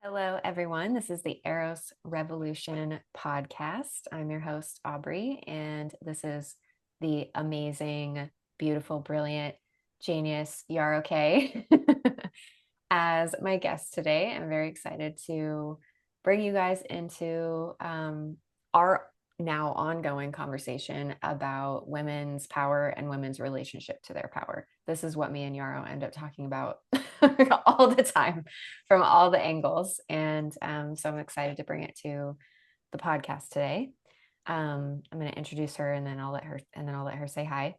Hello, everyone. This is the Eros Revolution podcast. I'm your host, Aubrey, and this is the amazing, beautiful, brilliant, genius Yarrow as my guest today. I'm very excited to bring you guys into our now ongoing conversation about women's power and women's relationship to their power. This is what me and Yarrow end up talking about all the time from all the angles. And so I'm excited to bring it to the podcast today. I'm going to introduce her and then I'll let her say hi.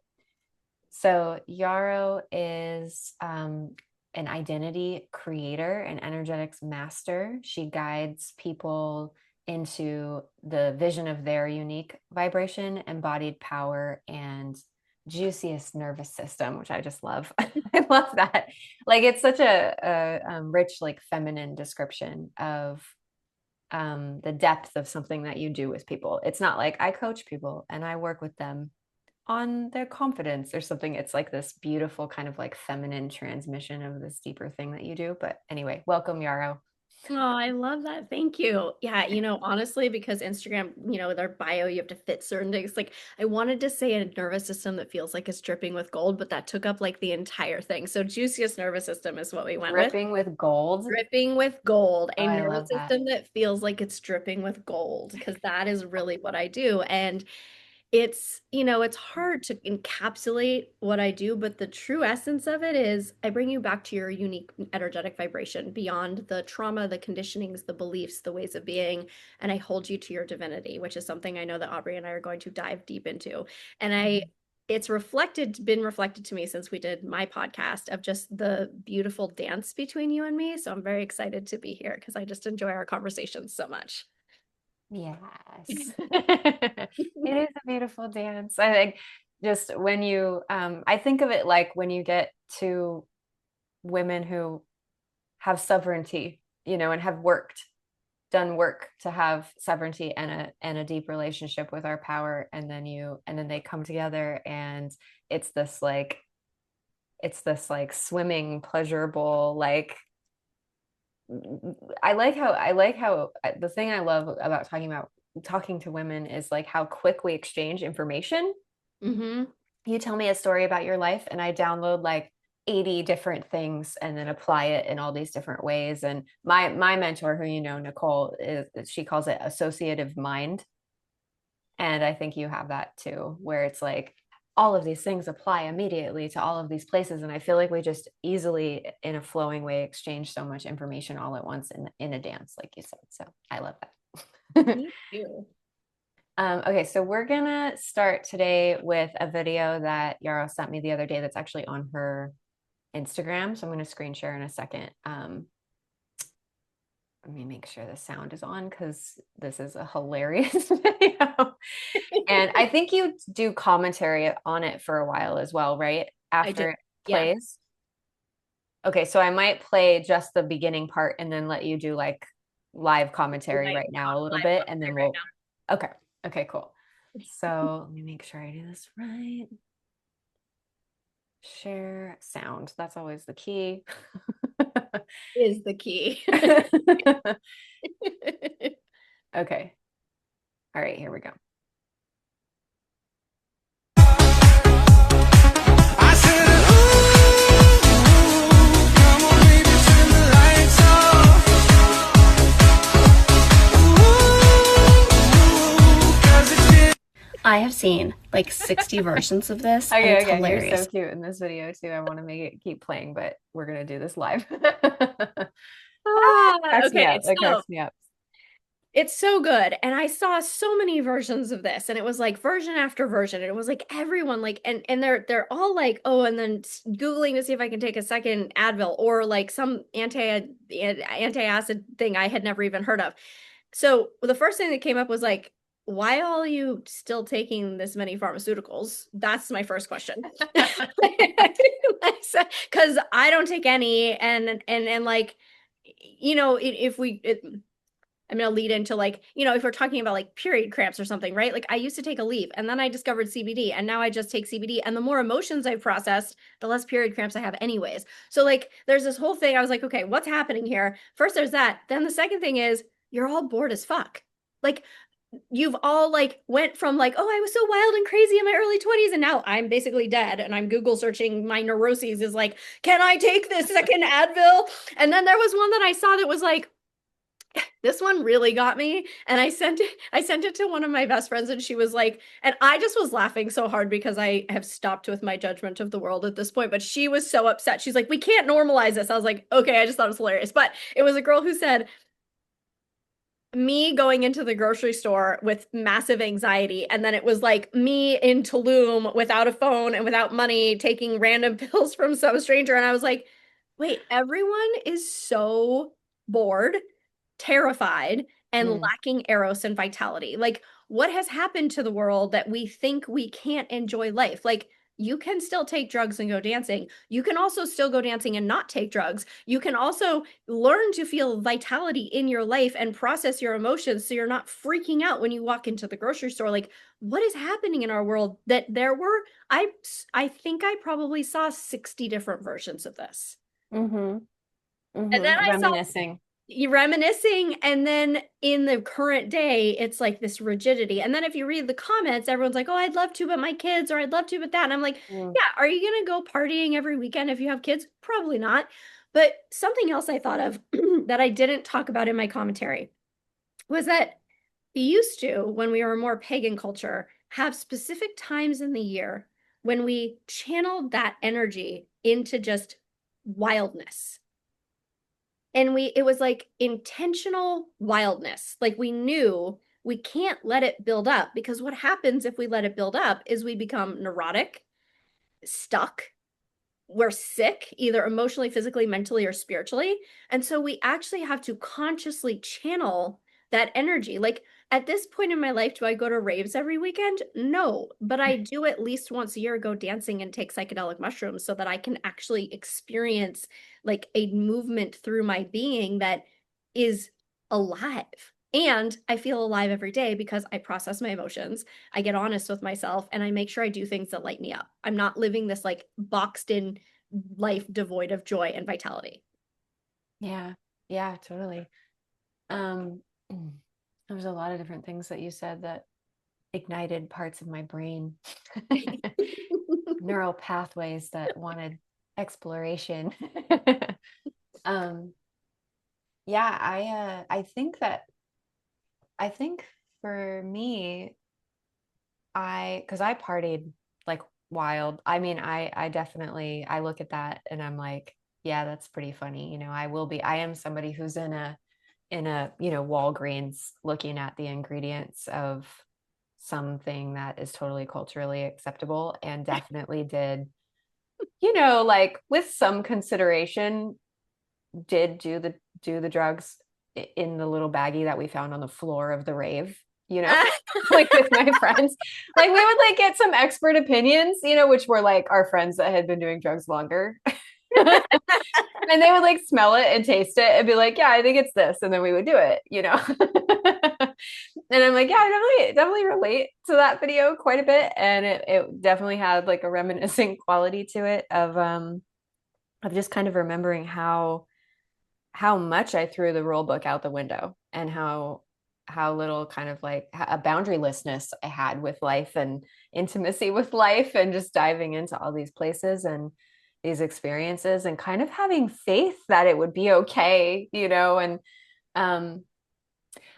So Yarrow is an identity creator, an energetics master. She guides people into the vision of their unique vibration, embodied power, and juiciest nervous system, which I just love. I love that. Like it's such a rich, like feminine description of the depth of something that you do with people. It's not like I coach people and I work with them on their confidence or something. It's like this beautiful kind of like feminine transmission of this deeper thing that you do. But anyway, welcome, Yarrow. Oh, I love that. Thank you. Yeah, honestly, because Instagram, their bio, you have to fit certain things. Like, I wanted to say a nervous system that feels like it's dripping with gold, but that took up like the entire thing. So, juiciest nervous system is what we went with. Dripping with gold. Dripping with gold, Oh, a I nervous love that. system that feels like it's dripping with gold, because that is really what I do. And it's hard to encapsulate what I do, but the true essence of it is I bring you back to your unique energetic vibration beyond the trauma, the conditionings, the beliefs, the ways of being, and I hold you to your divinity, which is something I know that Aubrey and I are going to dive deep into. And it's been reflected to me since we did my podcast of just the beautiful dance between you and me. So I'm very excited to be here because I just enjoy our conversations so much. Yes. It is a beautiful dance. I think just when you I think of it like when you get to women who have sovereignty, and have done work to have sovereignty and a deep relationship with our power, and then they come together and it's this like swimming pleasurable like I like how the thing I love about talking to women is like how quick we exchange information. Mm-hmm. You tell me a story about your life and I download like 80 different things and then apply it in all these different ways. And my mentor, who Nicole, is she calls it associative mind. And I think you have that too, where it's like all of these things apply immediately to all of these places. And I feel like we just easily, in a flowing way, exchange so much information all at once in a dance, like you said. So I love that. Me too. Okay, so we're gonna start today with a video that Yarrow sent me the other day that's actually on her Instagram. So I'm gonna screen share in a second. Let me make sure the sound is on because this is a hilarious video. And I think you do commentary on it for a while as well, right? I do. After it Yeah. plays. Okay, so I might play just the beginning part and then let you do like live commentary right now a little Live bit, and then commentary right we'll. now. Okay. Okay, cool. So let me make sure I do this right. Share sound. That's always the key. Is the key. Okay. All right, here we go. I said, ooh, come on, baby, turn the lights off. Ooh, 'cause it's been I have seen like 60 versions of this, and Okay, it's okay. You're hilarious. so cute in this video too. I want to make it keep playing, but we're gonna do this live. Cracks me Okay, up. It so cracks me up. it's so good. And I saw so many versions of this, and it was like version after version. And it was like everyone like and they're all like, oh, and then Googling to see if I can take a second Advil or like some anti-acid thing I had never even heard of. So the first thing that came up was like, why are you still taking this many pharmaceuticals? That's my first question. Because I don't take any, and like, if we I'm going to lead into like, if we're talking about like period cramps or something, right? Like I used to take a leave and then I discovered CBD and now I just take CBD. And the more emotions I've processed, the less period cramps I have anyways. So like there's this whole thing. I was like, okay, what's happening here? First there's that. Then the second thing is you're all bored as fuck. Like you've all like went from like, oh, I was so wild and crazy in my early 20s and now I'm basically dead and I'm Google searching my neuroses is like, can I take this second Advil? And then there was one that I saw that was like, this one really got me, and I sent it to one of my best friends and she was like, and I just was laughing so hard because I have stopped with my judgment of the world at this point, but she was so upset. She's like, we can't normalize this. I was like, okay, I just thought it was hilarious. But it was a girl who said, me going into the grocery store with massive anxiety, and then it was like me in Tulum without a phone and without money taking random pills from some stranger, and I was like, wait, everyone is so bored, terrified, and Mm. lacking eros and vitality. Like, what has happened to the world that we think we can't enjoy life? Like, you can still take drugs and go dancing. You can also still go dancing and not take drugs. You can also learn to feel vitality in your life and process your emotions so you're not freaking out when you walk into the grocery store. Like, what is happening in our world that there were, I think I probably saw 60 different versions of this. Mm-hmm. And then Mm-hmm. I saw Reminiscing. you reminiscing, and then in the current day it's like this rigidity, and then if you read the comments everyone's like, oh, I'd love to but my kids, or I'd love to but that, and I'm like, Mm. yeah, are you gonna go partying every weekend if you have kids? Probably not. But something else I thought of that I didn't talk about in my commentary was that we used to, when we were more pagan culture, have specific times in the year when we channeled that energy into just wildness, and it was like intentional wildness. Like we knew we can't let it build up, because what happens if we let it build up is we become neurotic, stuck, we're sick, either emotionally, physically, mentally, or spiritually. And so we actually have to consciously channel that energy. Like at this point in my life, do I go to raves every weekend? No, but I do at least once a year go dancing and take psychedelic mushrooms so that I can actually experience like a movement through my being that is alive. And I feel alive every day because I process my emotions, I get honest with myself, and I make sure I do things that light me up. I'm not living this like boxed in life devoid of joy and vitality. Yeah. Yeah, totally. Um, there was a lot of different things that you said that ignited parts of my brain. Neural pathways that wanted exploration. um, yeah, I think for me, because I partied like wild. I mean, I definitely I look at that and I'm like, yeah, that's pretty funny. I am somebody who's in a Walgreens looking at the ingredients of something that is totally culturally acceptable, and definitely did, like with some consideration, did do the drugs in the little baggie that we found on the floor of the rave, like with my friends. Like we would like get some expert opinions, which were like our friends that had been doing drugs longer. And they would like smell it and taste it and be like, yeah, I think it's this. And then we would do it. And I'm like, yeah, I definitely relate to that video quite a bit. And it definitely had like a reminiscing quality to it of just kind of remembering how much I threw the rule book out the window, and how little kind of like a boundarylessness I had with life and intimacy with life, and just diving into all these places and these experiences and kind of having faith that it would be okay, and um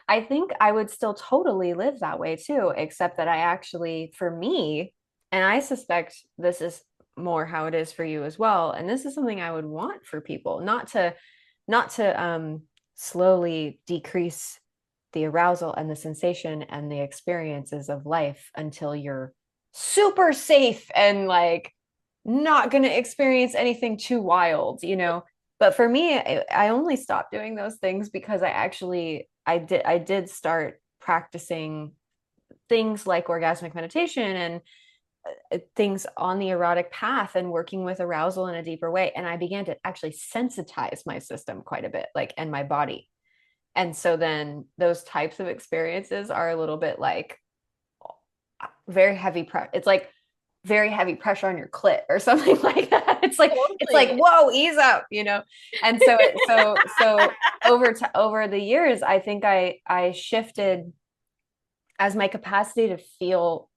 I think I would still totally live that way too, except that I actually, for me, and I suspect this is more how it is for you as well, and this is something I would want for people, not to slowly decrease the arousal and the sensation and the experiences of life until you're super safe and like not going to experience anything too wild. But for me, I only stopped doing those things because I did start practicing things like orgasmic meditation and things on the erotic path and working with arousal in a deeper way. And I began to actually sensitize my system quite a bit, like, and my body. And so then those types of experiences are a little bit like very heavy it's like very heavy pressure on your clit or something like that. It's like, Totally. whoa, ease up, you know? And so over the years, I think I shifted as my capacity to feel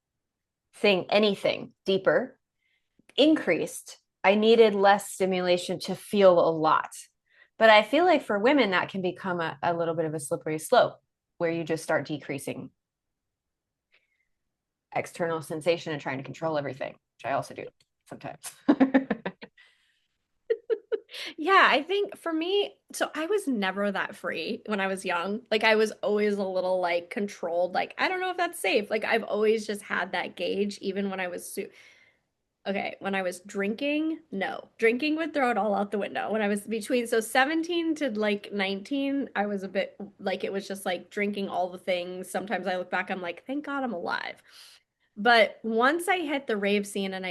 anything deeper increased. I needed less stimulation to feel a lot. But I feel like for women, that can become a little bit of a slippery slope where you just start decreasing external sensation and trying to control everything, which I also do sometimes. Yeah, I think for me, so I was never that free when I was young. Like I was always a little like controlled. Like I don't know if that's safe. Like I've always just had that gauge even when I was okay, when I was drinking, no. Drinking would throw it all out the window. When I was between 17 to like 19, I was a bit like it was just like drinking all the things. Sometimes I look back, I'm like, thank God I'm alive. But once I hit the rave scene and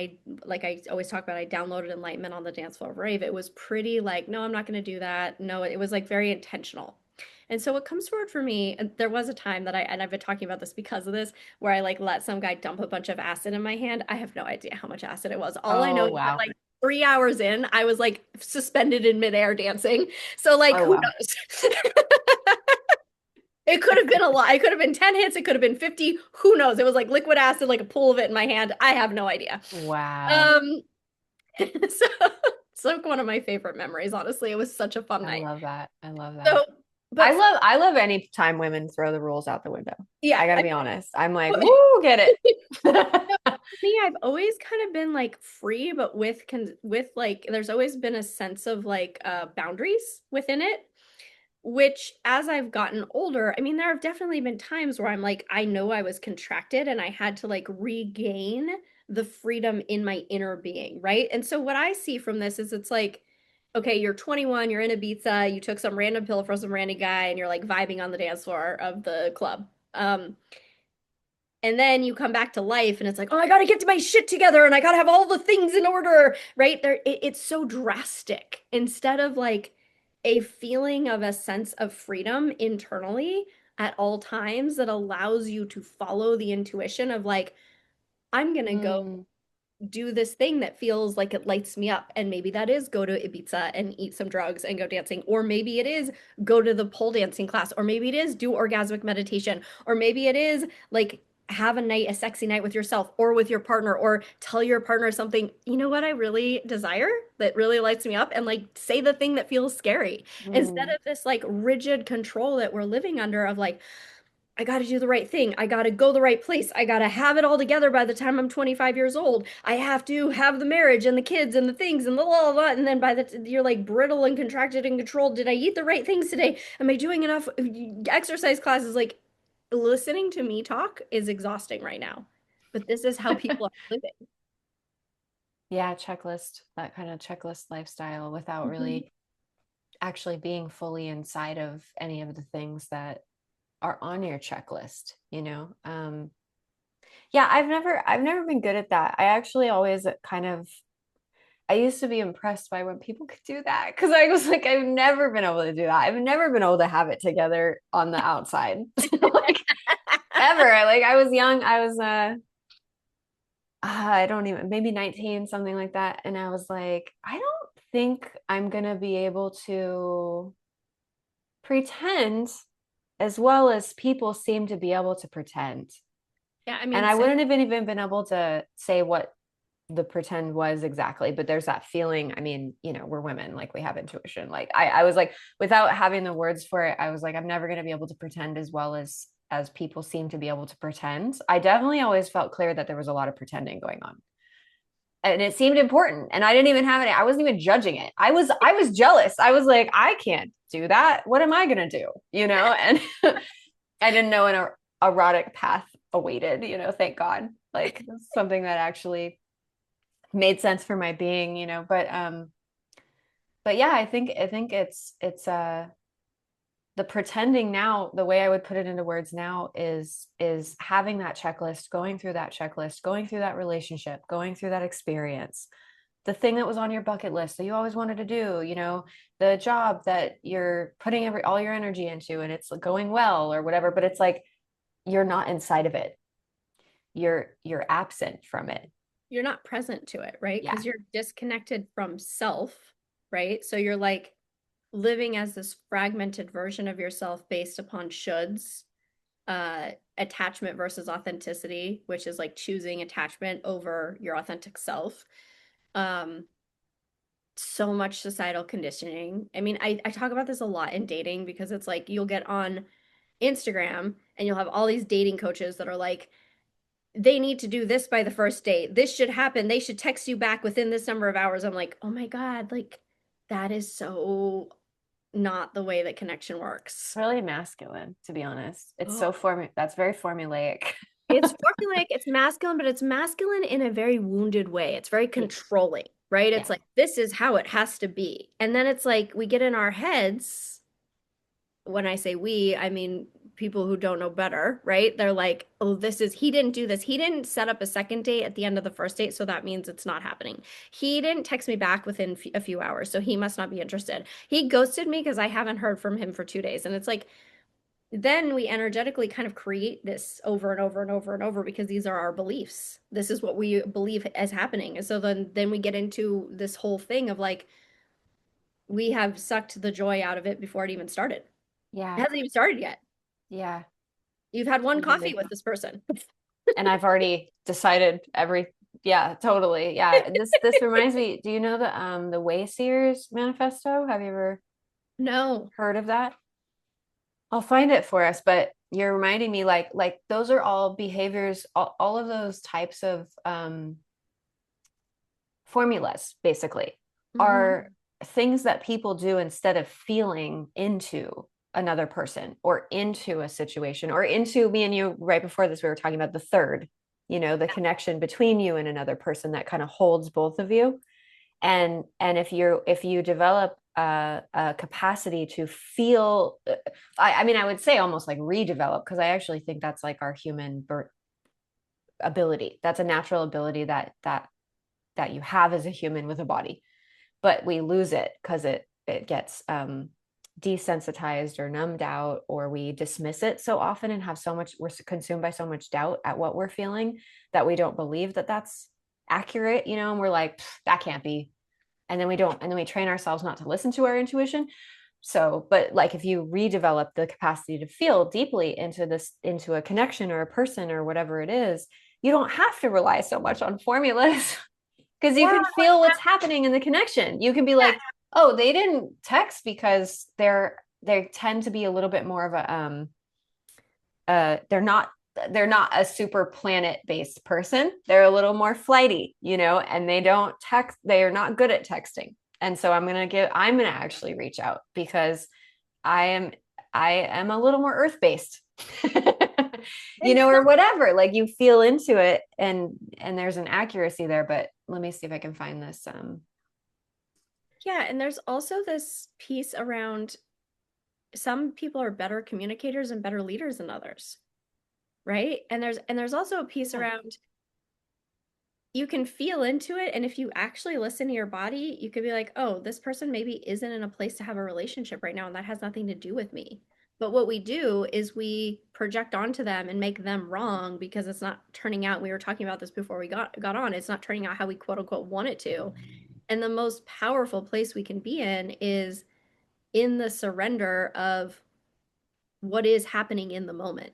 like I always talk about, I downloaded enlightenment on the dance floor of rave, it was pretty like, no, I'm not going to do that. No, it was like very intentional. And so what comes forward for me, and there was a time that and I've been talking about this because of this, where I like let some guy dump a bunch of acid in my hand. I have no idea how much acid it was. All I know Oh, is that wow. like 3 hours in, I was like suspended in midair dancing. So like, Oh, who wow. knows? It could have been a lot. It could have been 10 hits. It could have been 50. Who knows? It was like liquid acid, like a pool of it in my hand. I have no idea. Wow. Um, so it's like one of my favorite memories, honestly. It was such a fun I night. love that. I love that. So, but for I love any time women throw the rules out the window. yeah, I gotta I be honest. I'm like, mean, woo, get no, it. for me, I've always kind of been like free, but with like there's always been a sense of like boundaries within it. Which, as I've gotten older, I mean, there have definitely been times where I'm like, I know I was contracted and I had to like regain the freedom in my inner being, right? And so, what I see from this is it's like, okay, you're 21, you're in Ibiza, you took some random pill from some random guy, and you're like vibing on the dance floor of the club. And then you come back to life and it's like, oh, I gotta get my shit together and I gotta have all the things in order, right? It's so drastic. Instead of like a feeling of a sense of freedom internally at all times that allows you to follow the intuition of like, I'm gonna go Mm, do this thing that feels like it lights me up. And maybe that is go to Ibiza and eat some drugs and go dancing. Or maybe it is go to the pole dancing class. Or maybe it is do orgasmic meditation. Or maybe it is like have a night, a sexy night with yourself or with your partner, or tell your partner something, you know what I really desire that really lights me up, and like say the thing that feels scary instead mm, of this like rigid control that we're living under of like, I got to do the right thing. I got to go the right place. I got to have it all together by the time I'm 25 years old. I have to have the marriage and the kids and the things and the blah, blah, blah. And then you're like brittle and contracted and controlled. Did I eat the right things today? Am I doing enough exercise classes? Like listening to me talk is exhausting right now. But this is how people are living. yeah, checklist, that kind of checklist lifestyle without Mhm. really actually being fully inside of any of the things that are on your checklist, you know? Yeah, I've never been good at that. I actually always kind of I used to be impressed by when people could do that because I was like, I've never been able to do that. I've never been able to have it together on the outside. Like ever. Like I was young, I was I don't even maybe 19, something like that. And I was like, I don't think I'm gonna be able to pretend as well as people seem to be able to pretend. Yeah, I And mean, I same. wouldn't have even been able to say what the pretend was exactly, but there's that feeling. I mean, you know, we're women, like we have intuition. Like I was like, without having the words for it, I was like, I'm never going to be able to pretend as well as people seem to be able to pretend. I definitely always felt clear that there was a lot of pretending going on. And it seemed important. And I didn't even have it. I wasn't even judging it. I was jealous. I was like, I can't do that. What am I going to do? You know? And I didn't know an erotic path awaited, you know, thank God. Like something that actually made sense for my being, you know. But yeah, I think it's the pretending now, the way I would put it into words now is having that checklist, going through that checklist, going through that relationship, going through that experience, the thing that was on your bucket list that you always wanted to do, you know, the job that you're putting all your energy into and it's going well or whatever, but it's like you're not inside of it. You're absent from it. You're not present to it, right? Yeah. Because you're disconnected from self, right? So you're like living as this fragmented version of yourself based upon shoulds, attachment versus authenticity, which is like choosing attachment over your authentic self. Um, so much societal conditioning. I mean, I talk about this a lot in dating because it's like you'll get on Instagram and you'll have all these dating coaches that are like, they need to do this by the first date. This should happen. They should text you back within this number of hours. I'm like, oh my God, like that is so not the way that connection works. Really masculine, to be honest. It's Oh, so that's very formulaic. it's formulaic, it's masculine, but it's masculine in a very wounded way. It's very Yeah. controlling, right? Yeah. It's like, this is how it has to be. And then it's like, we get in our heads. When I say we, I mean people who don't know better, right? They're like, oh, he didn't do this. He didn't set up a second date at the end of the first date, so that means it's not happening. He didn't text me back within a few hours, so he must not be interested. He ghosted me because I haven't heard from him for 2 days. And it's like, then we energetically kind of create this over and over and over and over because these are our beliefs. This is what we believe is happening. And so then we get into this whole thing of like, we have sucked the joy out of it before it even started. It Yeah. hasn't even started yet. Yeah. You've had one coffee Totally. with this person. And I've already decided yeah, totally. Yeah. This reminds me, do you know the Wayseers manifesto? Have you ever No. heard of that? I'll find it for us, but you're reminding me like those are all behaviors, all of those types of formulas basically Mhm. are things that people do instead of feeling into another person or into a situation or into me and you. Right before this we were talking about the third, you know, the connection between you and another person that kind of holds both of you. And if you develop a capacity to feel, I mean I would say almost like redevelop, because I actually think that's like our human ability. That's a natural ability that you have as a human with a body, but we lose it because it gets desensitized or numbed out, or we dismiss it so often and have so much, we're consumed by so much doubt at what we're feeling that we don't believe that that's accurate, you know, and we're like, that can't be. And then we don't, and then we train ourselves not to listen to our intuition. So, but like if you redevelop the capacity to feel deeply into a connection or a person or whatever it is, you don't have to rely so much on formulas because you Yeah, can feel what's happening in the connection. You can be like, oh, they didn't text because they tend to be a little bit more of a they're not a super planet based person. They're a little more flighty, you know, and they don't text, they are not good at texting. And so I'm gonna actually reach out because I am I am a little more earth based. You know, or exactly. whatever, like you feel into it, and there's an accuracy there. But let me see if I can find this Yeah, and there's also this piece around some people are better communicators and better leaders than others, right? And there's also a piece yeah. around you can feel into it, and if you actually listen to your body, you could be like, "Oh, this person maybe isn't in a place to have a relationship right now, and that has nothing to do with me." But what we do is we project onto them and make them wrong because it's not turning out. We were talking about this before we got on. It's not turning out how we quote unquote want it to. And the most powerful place we can be in is in the surrender of what is happening in the moment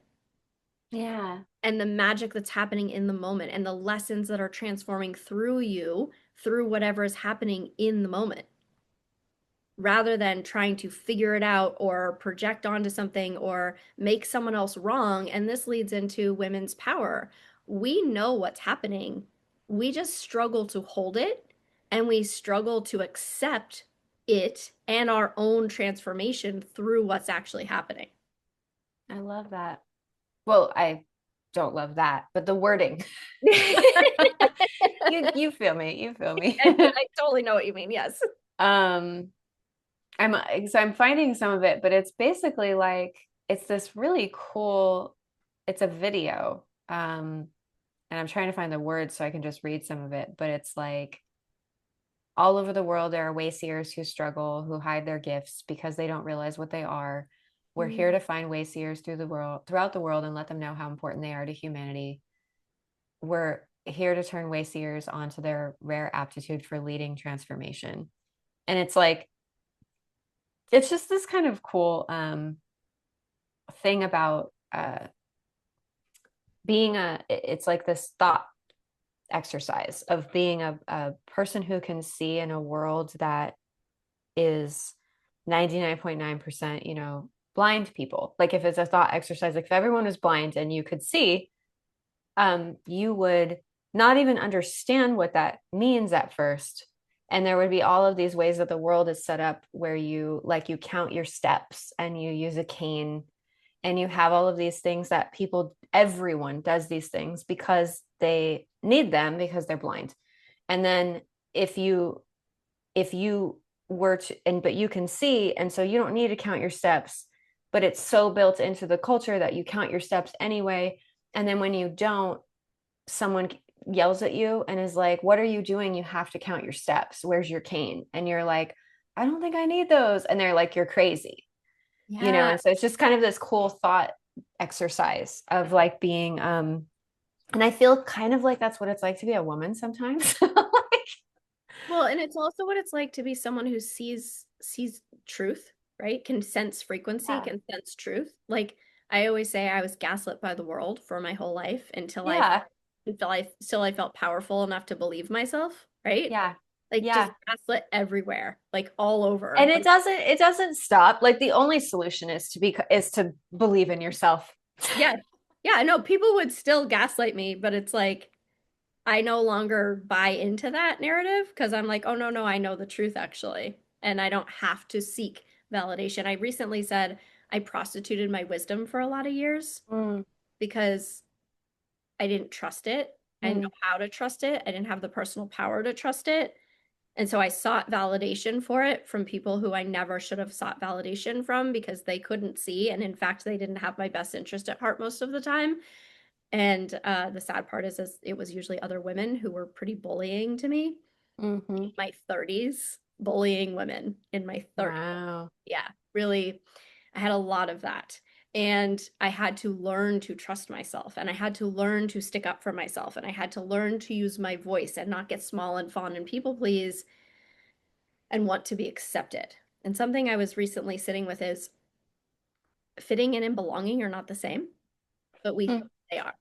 Yeah. and the magic that's happening in the moment and the lessons that are transforming through you through whatever is happening in the moment rather than trying to figure it out or project onto something or make someone else wrong. And this leads into women's power. We know what's happening, we just struggle to hold it and we struggle to accept it and our own transformation through what's actually happening. I love that. Well, I don't love that, but the wording. You feel me. You feel me. I totally know what you mean. Yes. um I'm finding some of it, but it's basically like it's this really cool, it's a video. And I'm trying to find the words so I can just read some of it, but it's like all over the world, there are wayseers who struggle, who hide their gifts because they don't realize what they are. We're here Mm. to find wayseers throughout the world, and let them know how important they are to humanity. We're here to turn wayseers onto their rare aptitude for leading transformation. And it's like, it's just this kind of cool thing about being it's like this thought exercise of being a person who can see in a world that is 99.9%, blind people. Like if it's a thought exercise, like if everyone was blind and you could see, you would not even understand what that means at first. And there would be all of these ways that the world is set up where you count your steps and you use a cane, and you have all of these things that everyone does these things because they need them because they're blind. And then if you were to, but you can see, and so you don't need to count your steps, but it's so built into the culture that you count your steps anyway. And then when you don't, someone yells at you and is like, what are you doing? You have to count your steps. Where's your cane? And you're like, I don't think I need those. And they're like, you're crazy. Yeah. And so it's just kind of this cool thought exercise of like being and I feel kind of like that's what it's like to be a woman sometimes. Well, and it's also what it's like to be someone who sees truth, right? Can sense frequency, Yeah. can sense truth. Like I always say I was gaslit by the world for my whole life Yeah. until I felt powerful enough to believe myself, right? Yeah. Like just Yeah. gaslit everywhere, like all And over. it doesn't stop. Like the only solution is to believe in yourself. Yeah. Yeah, no, people would still gaslight me, but it's like I no longer buy into that narrative because I'm like, oh, no, no, I know the truth actually. And I don't have to seek validation. I recently said I prostituted my wisdom for a lot of years Mm, because I didn't trust it. I didn't mm, know how to trust it. I didn't have the personal power to trust it. And so I sought validation for it from people who I never should have sought validation from because they couldn't see. And in fact, they didn't have my best interest at heart most of the time. And the sad part is it was usually other women who were pretty bullying to me in hmm. my 30s, bullying women in my 30s. Wow. Yeah, really, I had a lot of that. And I had to learn to trust myself, and I had to learn to stick up for myself, and I had to learn to use my voice and not get small and fawn and people please and want to be accepted. And something I was recently sitting with is fitting in and belonging are not the same, but we Hmm. think they are.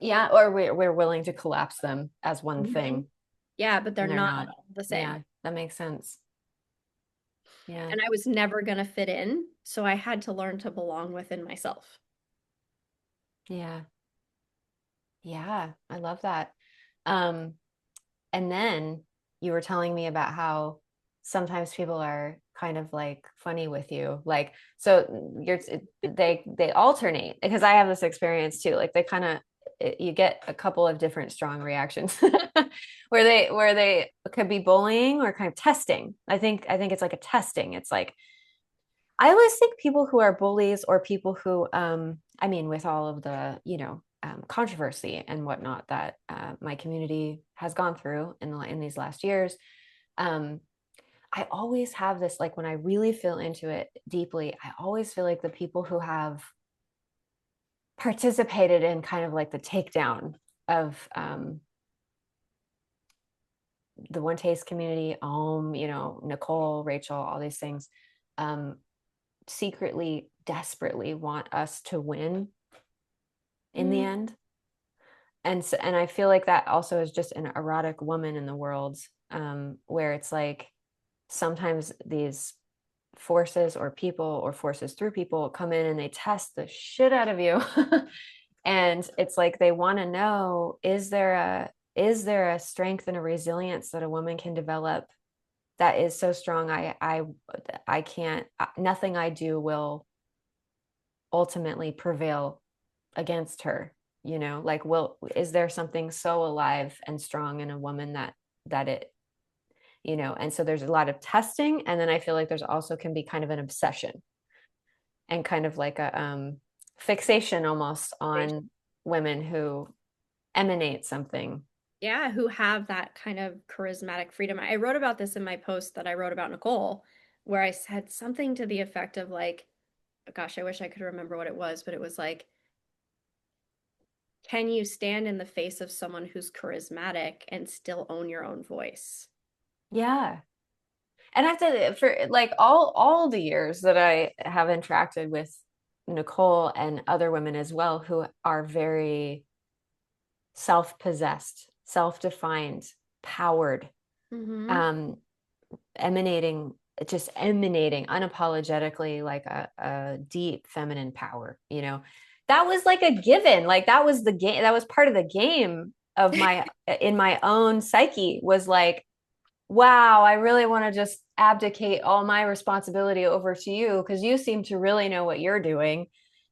Yeah, or we're willing to collapse them as one Mhm. thing, Yeah, but they're and they're not not. the same. Yeah, that makes sense. Yeah. And I was never going to fit in, so I had to learn to belong within myself. Yeah. Yeah, I love that. Um, and then you were telling me about how sometimes people are kind of like funny with you. Like, so they alternate, because I have this experience too. Like they kind of you get a couple of different strong reactions where they could be bullying or kind of testing. I think it's like a testing. It's like I always think people who are bullies, or people who, I mean, with all of the, controversy and whatnot that my community has gone through in these last years, um, I always have this, like when I really feel into it deeply, I always feel like the people who have participated in kind of like the takedown of the One Taste community, Nicole, Rachel, all these things, um, secretly, desperately want us to win in the Mm, end. And I feel like that also is just an erotic woman in the world, where it's like sometimes these forces or people or forces through people come in and they test the shit out of you. And it's like they want to know, is there a strength and a resilience that a woman can develop that is so strong, I can't, nothing I do will ultimately prevail against her. Like, is there something so alive and strong in a woman that it, and so there's a lot of testing, and then I feel like there's also can be kind of an obsession and kind of like a fixation almost on women who emanate something. Yeah, who have that kind of charismatic freedom. I wrote about this in my post that I wrote about Nicole, where I said something to the effect of like, gosh, I wish I could remember what it was, but it was like, can you stand in the face of someone who's charismatic and still own your own voice? Yeah. And I have to, for like all the years that I have interacted with Nicole and other women as well who are very self-possessed, self-defined, powered, Mm-hmm. um, emanating, just emanating unapologetically like a deep feminine power, you know. That was like a given. Like that was the game, that was part of the game of my in my own psyche was like, wow, I really want to just abdicate all my responsibility over to you because you seem to really know what you're doing.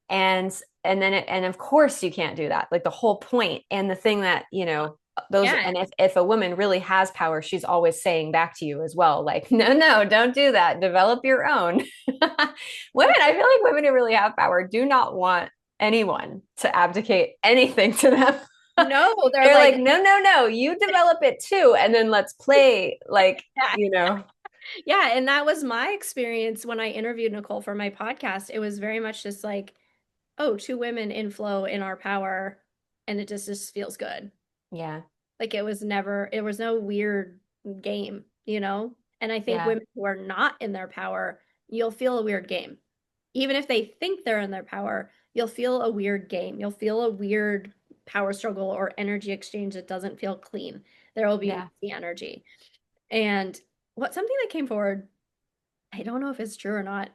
And and of course you can't do that. Like the whole point and the thing that, you know, those Yeah. and if a woman really has power, she's always saying back to you as well, like, no, don't do that. Develop your own. Women, I feel like women who really have power do not want anyone to abdicate anything to them. No, they're They're like, like, no, you develop it too. And then let's play, like, yeah. you know. Yeah, and that was my experience when I interviewed Nicole for my podcast. It was very much just like, oh, two women in flow in our power, and it just feels good. Yeah, Like it was never, it was no weird game, you know? And I think yeah, women who are not in their power, you'll feel a weird game. Even if they think they're in their power, you'll feel a weird game. You'll feel a weird power struggle or energy exchange that doesn't feel clean. There will be yeah. messy energy. And what something that came forward, I don't know if it's true or not,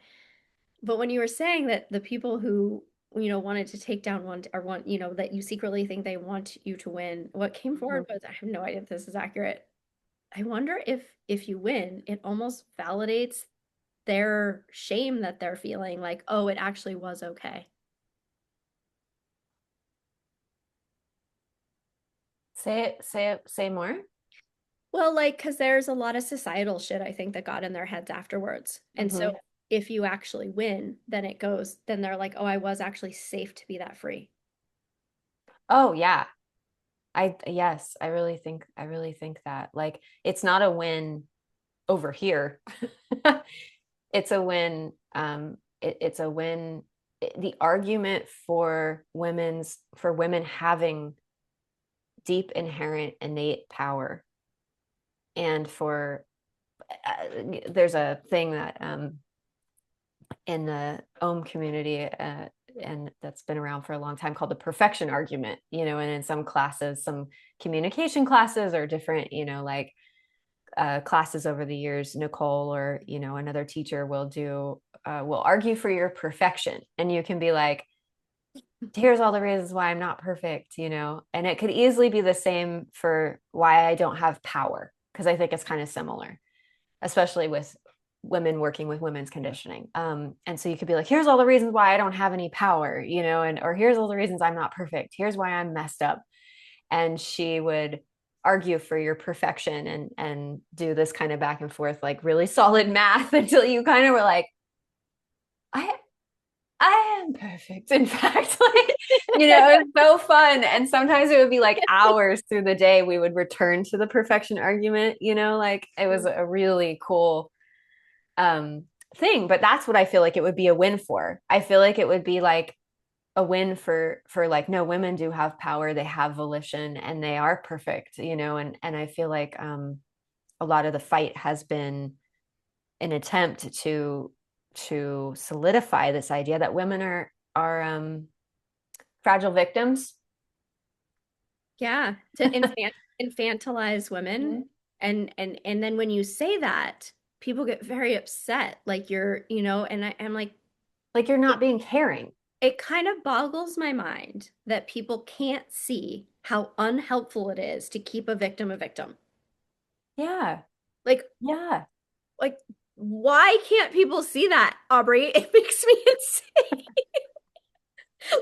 but when you were saying that the people who, wanted to take down one or one, that you secretly think they want you to win, what came Mhm. forward was, I have no idea if this is accurate. I wonder if you win, it almost validates their shame that they're feeling like, oh, it actually was okay. Say more. Well, like, because there's a lot of societal shit, I think, that got in their heads afterwards. And so Hmm. if you actually win, then they're like, oh, I was actually safe to be that free. Oh yeah. Yes, I really think that. Like, it's not a win over here. It's a win. It's a win. The argument for women having deep, inherent, innate power, and for there's a thing that in the Ohm community, and that's been around for a long time, called the perfection argument. You know, and in some classes, some communication classes or different, you know, like classes over the years, Nicole or, you know, another teacher will argue for your perfection, and you can be like, here's all the reasons why I'm not perfect, you know. And it could easily be the same for why I don't have power, because I think it's kind of similar, especially with women working with women's conditioning. And so you could be like, here's all the reasons why I don't have any power, you know, and or here's all the reasons I'm not perfect. Here's why I'm messed up. And she would argue for your perfection and do this kind of back and forth, like really solid math until you kind of were like, I I am perfect. In fact, like, you know, it was so fun. And sometimes it would be like hours through the day we would return to the perfection argument, you know, like it was a really cool um thing. But that's what I feel like it would be a win for. I feel like it would be like a win for like, no, women do have power, they have volition, and they are perfect, you know. And I feel like a lot of the fight has been an attempt to solidify this idea that women are fragile victims. Yeah, to infantilize women. Mhm. And then when you say that, people get very upset. Like and I'm like, Like you're it, not being caring. it kind of boggles my mind that people can't see how unhelpful it is to keep a victim a victim. Yeah, Like, yeah. like, why can't people see that, Aubrey? It makes me insane.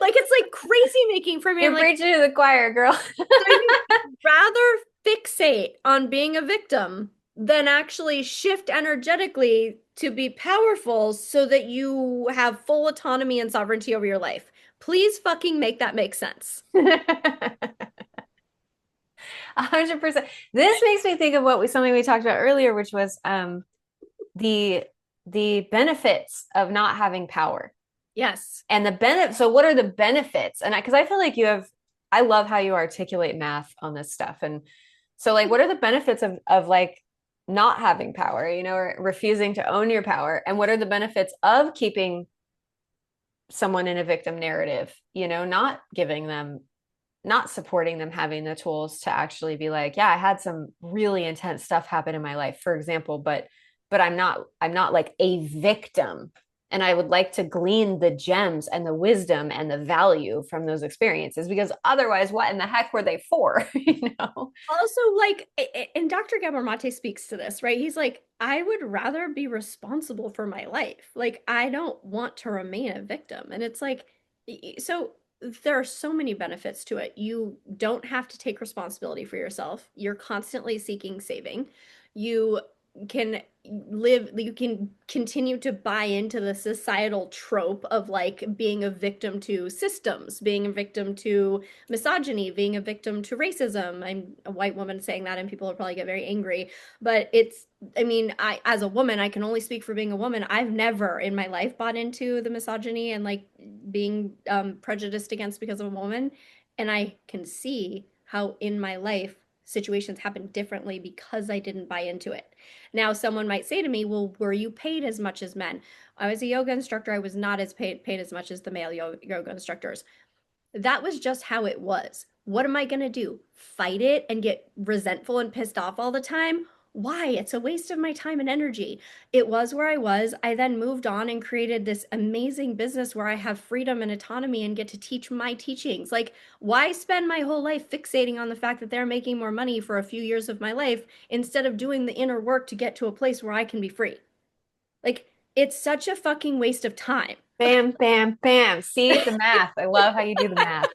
Like, it's like crazy making for me. I'm You're like, preaching to the choir, girl. so you'd rather fixate on being a victim than actually shift energetically to be powerful so that you have full autonomy and sovereignty over your life. Please fucking make that make sense. 100%. This makes me think of something we talked about earlier, which was the benefits of not having power. Yes. And so what are the benefits? And because I feel like I love how you articulate math on this stuff. And so like, what are the benefits of like not having power, or refusing to own your power? And what are the benefits of keeping someone in a victim narrative, not supporting them having the tools to actually be like, yeah, I had some really intense stuff happen in my life, for example, but I'm not like a victim. And I would like to glean the gems and the wisdom and the value from those experiences, because otherwise, what in the heck were they for? Also, like, and Dr. Gabor Mate speaks to this, right? He's like, I would rather be responsible for my life. Like, I don't want to remain a victim. And it's like, so there are so many benefits to it. You don't have to take responsibility for yourself. You're constantly seeking saving. You can you can continue to buy into the societal trope of like being a victim to systems, being a victim to misogyny, being a victim to racism. I'm a white woman saying that, and people will probably get very angry. But I mean, as a woman, I can only speak for being a woman. I've never in my life bought into the misogyny and like being prejudiced against because of a woman. And I can see how in my life situations happen differently because I didn't buy into it. Now, someone might say to me, well, were you paid as much as men? I was a yoga instructor. I was not as paid as much as the male yoga instructors. That was just how it was. What am I going to do? Fight it and get resentful and pissed off all the time? Why? It's a waste of my time and energy. It was where I was. I then moved on and created this amazing business where I have freedom and autonomy and get to teach my teachings. Like, why spend my whole life fixating on the fact that they're making more money for a few years of my life instead of doing the inner work to get to a place where I can be free? Like, it's such a fucking waste of time. Bam, bam, bam. See the math. I love how you do the math.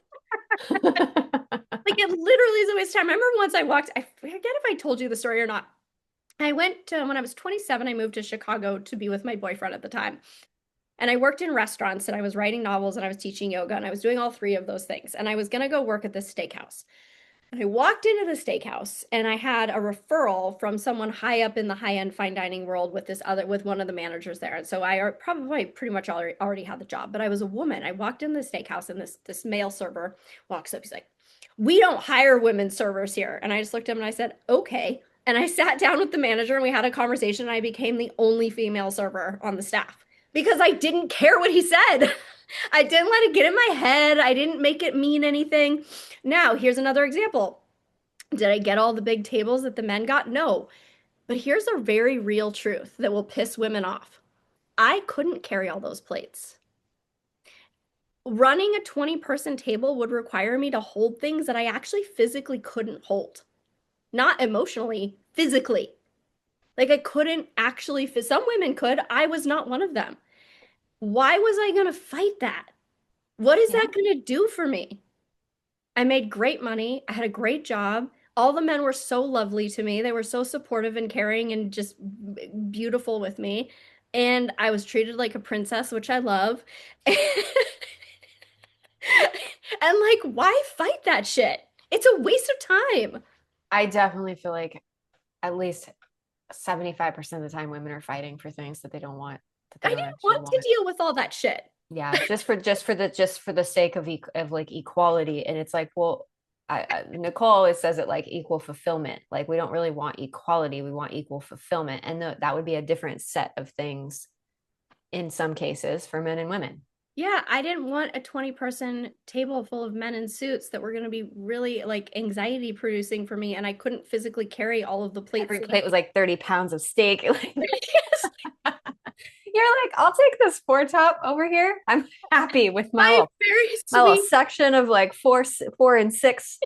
Like, it literally is a waste of time. I remember once I forget if I told you the story or not. I went to, when I was 27, I moved to Chicago to be with my boyfriend at the time. And I worked in restaurants and I was writing novels and I was teaching yoga and I was doing all three of those things. And I was going to go work at this steakhouse. And I walked into the steakhouse and I had a referral from someone high up in the high-end fine dining world with one of the managers there. And so I probably pretty much already had the job, but I was a woman. I walked in the steakhouse and this male server walks up. He's like, "We don't hire women servers here." And I just looked at him and I said, "Okay." And I sat down with the manager and we had a conversation and I became the only female server on the staff because I didn't care what he said. I didn't let it get in my head. I didn't make it mean anything. Now, here's another example. Did I get all the big tables that the men got? No. But here's a very real truth that will piss women off. I couldn't carry all those plates. Running a 20-person table would require me to hold things that I actually physically couldn't hold. Not emotionally, physically. Like I couldn't actually, some women could. I was not one of them. Why was I going to fight that? What is Yeah. that going to do for me? I made great money. I had a great job. All the men were so lovely to me. They were so supportive and caring and just beautiful with me. And I was treated like a princess, which I love. And like, why fight that shit? It's a waste of time. I definitely feel like at least 75% of the time women are fighting for things that they don't want, that they I don't didn't actually want to want. deal with all that shit. Yeah, just for the sake of like equality. And it's like, well, Nicole always says it like equal fulfillment. Like we don't really want equality, we want equal fulfillment, and that would be a different set of things in some cases for men and women. Yeah, I didn't want a 20-person table full of men in suits that were going to be really like anxiety producing for me, and I couldn't physically carry all of the plates. Every plate was like 30 pounds of steak. You're like, I'll take this four top over here. I'm happy with my My little, very my little sweet, section of like four and six.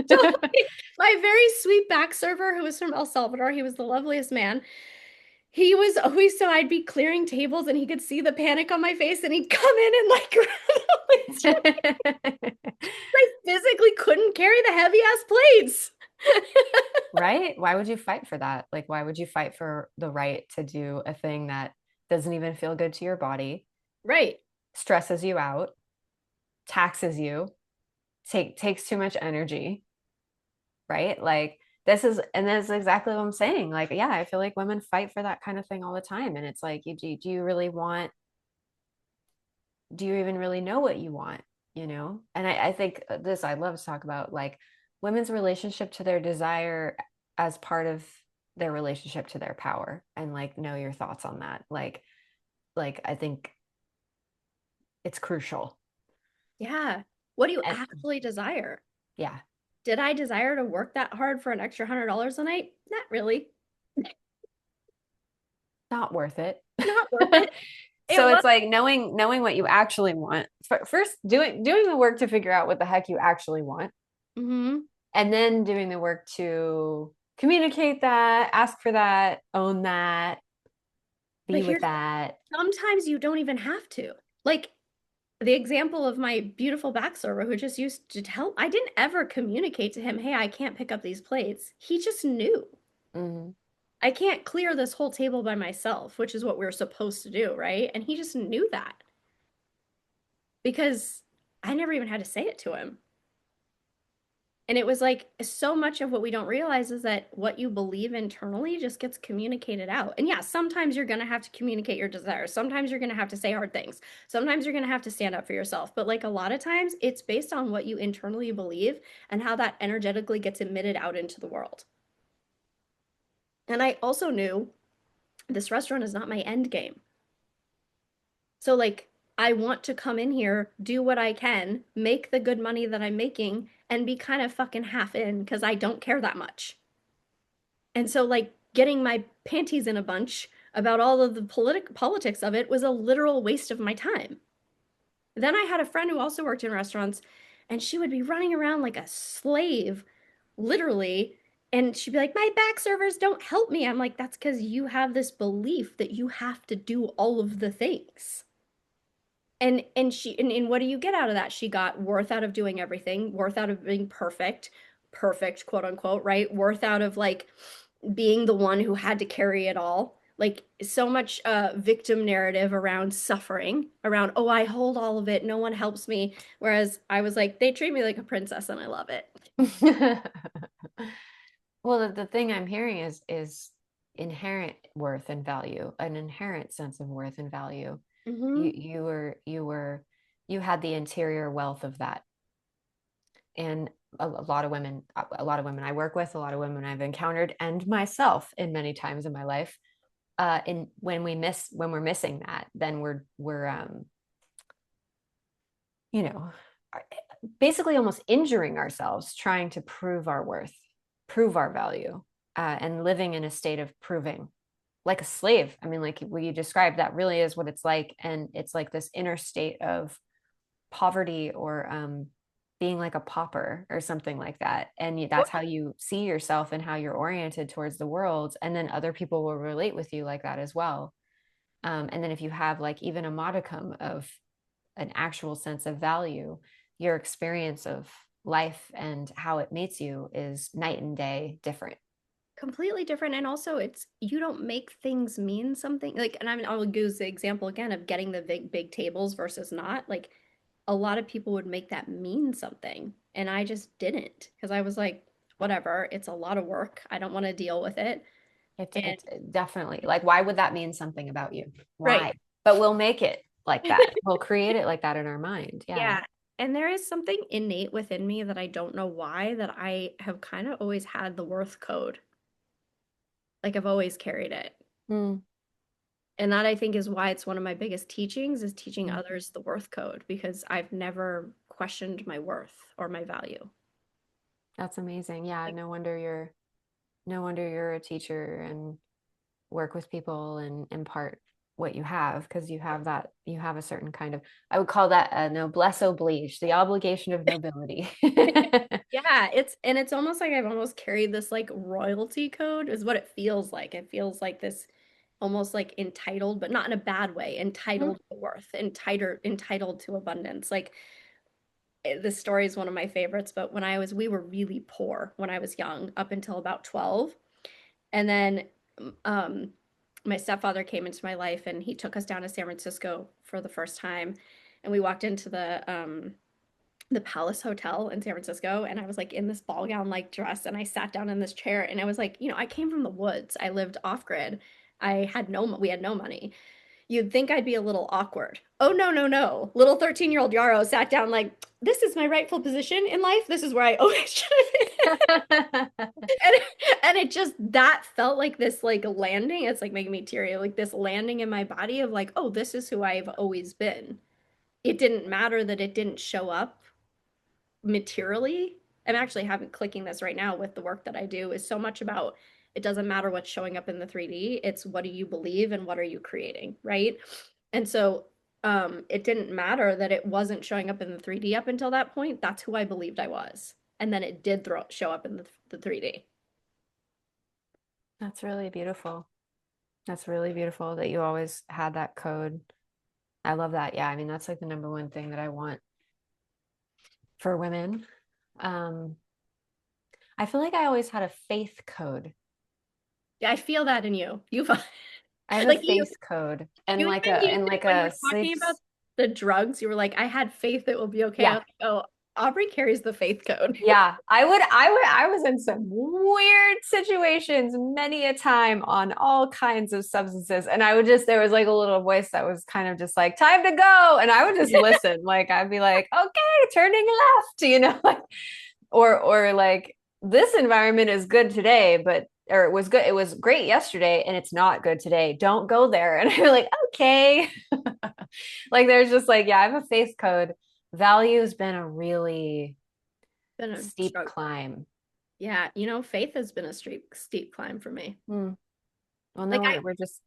my very sweet back server who was from El Salvador, he was the loveliest man. He was always, so I'd be clearing tables and he could see the panic on my face and he'd come in and like I physically couldn't carry the heavy ass plates. Right? Why would you fight for that? Like, why would you fight for the right to do a thing that doesn't even feel good to your body, Right. stresses you out, taxes you, takes too much energy? right? Like this is, and that's exactly what I'm saying. Like, yeah, I feel like women fight for that kind of thing all the time. And it's like, do you really want, do you even really know what you want? You know? And I think this, I love to talk about like women's relationship to their desire as part of their relationship to their power, and like know your thoughts on that. Like I think it's crucial. Yeah. What do you And actually desire? yeah, Did I desire to work that hard for an extra $100 a night? Not really. not worth it. Not worth it. It So was. it's like knowing what you actually want. First doing the work to figure out what the heck you actually want, Hmm. and then doing the work to communicate that, ask for that, own that, But be with here's that. sometimes you don't even have to. Like the example of my beautiful back server who just used to tell, I didn't ever communicate to him, hey, I can't pick up these plates. He just knew. Mhm. I can't clear this whole table by myself, which is what we're supposed to do, right? And he just knew that because I never even had to say it to him. And it was like so much of what we don't realize is that what you believe internally just gets communicated out. And yeah, sometimes you're going to have to communicate your desires. Sometimes you're going to have to say hard things. Sometimes you're going to have to stand up for yourself. But like a lot of times, it's based on what you internally believe and how that energetically gets emitted out into the world. And I also knew this restaurant is not my end game. So, like, I want to come in here, do what I can, make the good money that I'm making, and be kind of fucking half in because I don't care that much. And so, like, getting my panties in a bunch about all of the politics of it was a literal waste of my time. Then I had a friend who also worked in restaurants, and she would be running around like a slave, literally. And she'd be like, my back servers don't help me. I'm like, that's because you have this belief that you have to do all of the things. And what do you get out of that? She got worth out of doing everything, worth out of being perfect, perfect, quote unquote, right? Worth out of like being the one who had to carry it all. Like so much victim narrative around suffering, around, oh, I hold all of it, no one helps me. Whereas I was like, they treat me like a princess and I love it. Well, the thing I'm hearing is inherent worth and value, an inherent sense of worth and value. Hmm. You had the interior wealth of that. And a lot of women I work with, a lot of women I've encountered, and myself in many times in my life, and when we're missing that, then we're you know, basically almost injuring ourselves trying to prove our worth, prove our value, and living in a state of proving, like a slave. I mean, like what you described, that really is what it's like. And it's like this inner state of poverty, or being like a pauper or something like that. And that's how you see yourself and how you're oriented towards the world. And then other people will relate with you like that as well. And then if you have like even a modicum of an actual sense of value, your experience of life and how it meets you is night and day different. Completely different. And also, it's you don't make things mean something. Like, and I'll use the example again of getting the big tables versus not. Like, a lot of people would make that mean something. And I just didn't because I was like, whatever, it's a lot of work. I don't want to deal with it. And It's definitely like, why would that mean something about you? right. Why? But we'll make it like that. We'll create it like that in our mind. Yeah. Yeah. And there is something innate within me that I don't know why that I have kind of always had the worth code. Like I've always carried it. Mm, And that I think is why it's one of my biggest teachings is teaching mm. others the worth code because I've never questioned my worth or my value. That's amazing. Yeah. Like, No wonder you're a teacher and work with people and impart what you have, because you have a certain kind of, I would call that a noblesse oblige, the obligation of nobility. yeah, it's almost like I've almost carried this like royalty code is what it feels like. It feels like this almost like entitled, but not in a bad way, entitled to worth, entitled to abundance. Like this story is one of my favorites, but we were really poor when I was young, up until about 12. And then um my stepfather came into my life and he took us down to San Francisco for the first time. And we walked into the Palace Hotel in San Francisco, and I was like in this ball gown like dress, and I sat down in this chair, and I was like, I came from the woods. I lived off grid. We had no money. You'd think I'd be a little awkward. Oh, no, no, no. Little 13-year-old Yarrow sat down like, this is my rightful position in life. This is where I always should have been. And, and it just, that felt like this like landing. It's like making me teary, like this landing in my body of like, oh, this is who I've always been. It didn't matter that it didn't show up materially. I'm actually having clicking this right now with the work that I do is so much about it doesn't matter what's showing up in the 3D, it's what do you believe and what are you creating, right? And so it didn't matter that it wasn't showing up in the 3D up until that point. That's who I believed I was. And then it did show up in the 3D. That's really beautiful. That's really beautiful that you always had that code. I love that. Yeah, I mean, that's like the number one thing that I want for women. I feel like I always had a faith code. Yeah, I feel that in you. You've I have a like you faith code and you like even a used and it like when you a were talking about sleeps. the drugs. You were like, I had faith it will be okay. I Yeah. was like, oh, Aubrey carries the faith code. Yeah, I was in some weird situations many a time on all kinds of substances. And I would just, there was like a little voice that was kind of just like, time to go. And I would just listen. Like, I'd be like, okay, turning left, like, or like, this environment is good today, but, or it was good. It was great yesterday and it's not good today. Don't go there. And I'm like, okay. Like, there's just like, yeah, I have a faith code. Value's been a really Been a steep struggle. climb. Yeah, faith has been a steep climb for me. Hmm. Well, Like no, we're just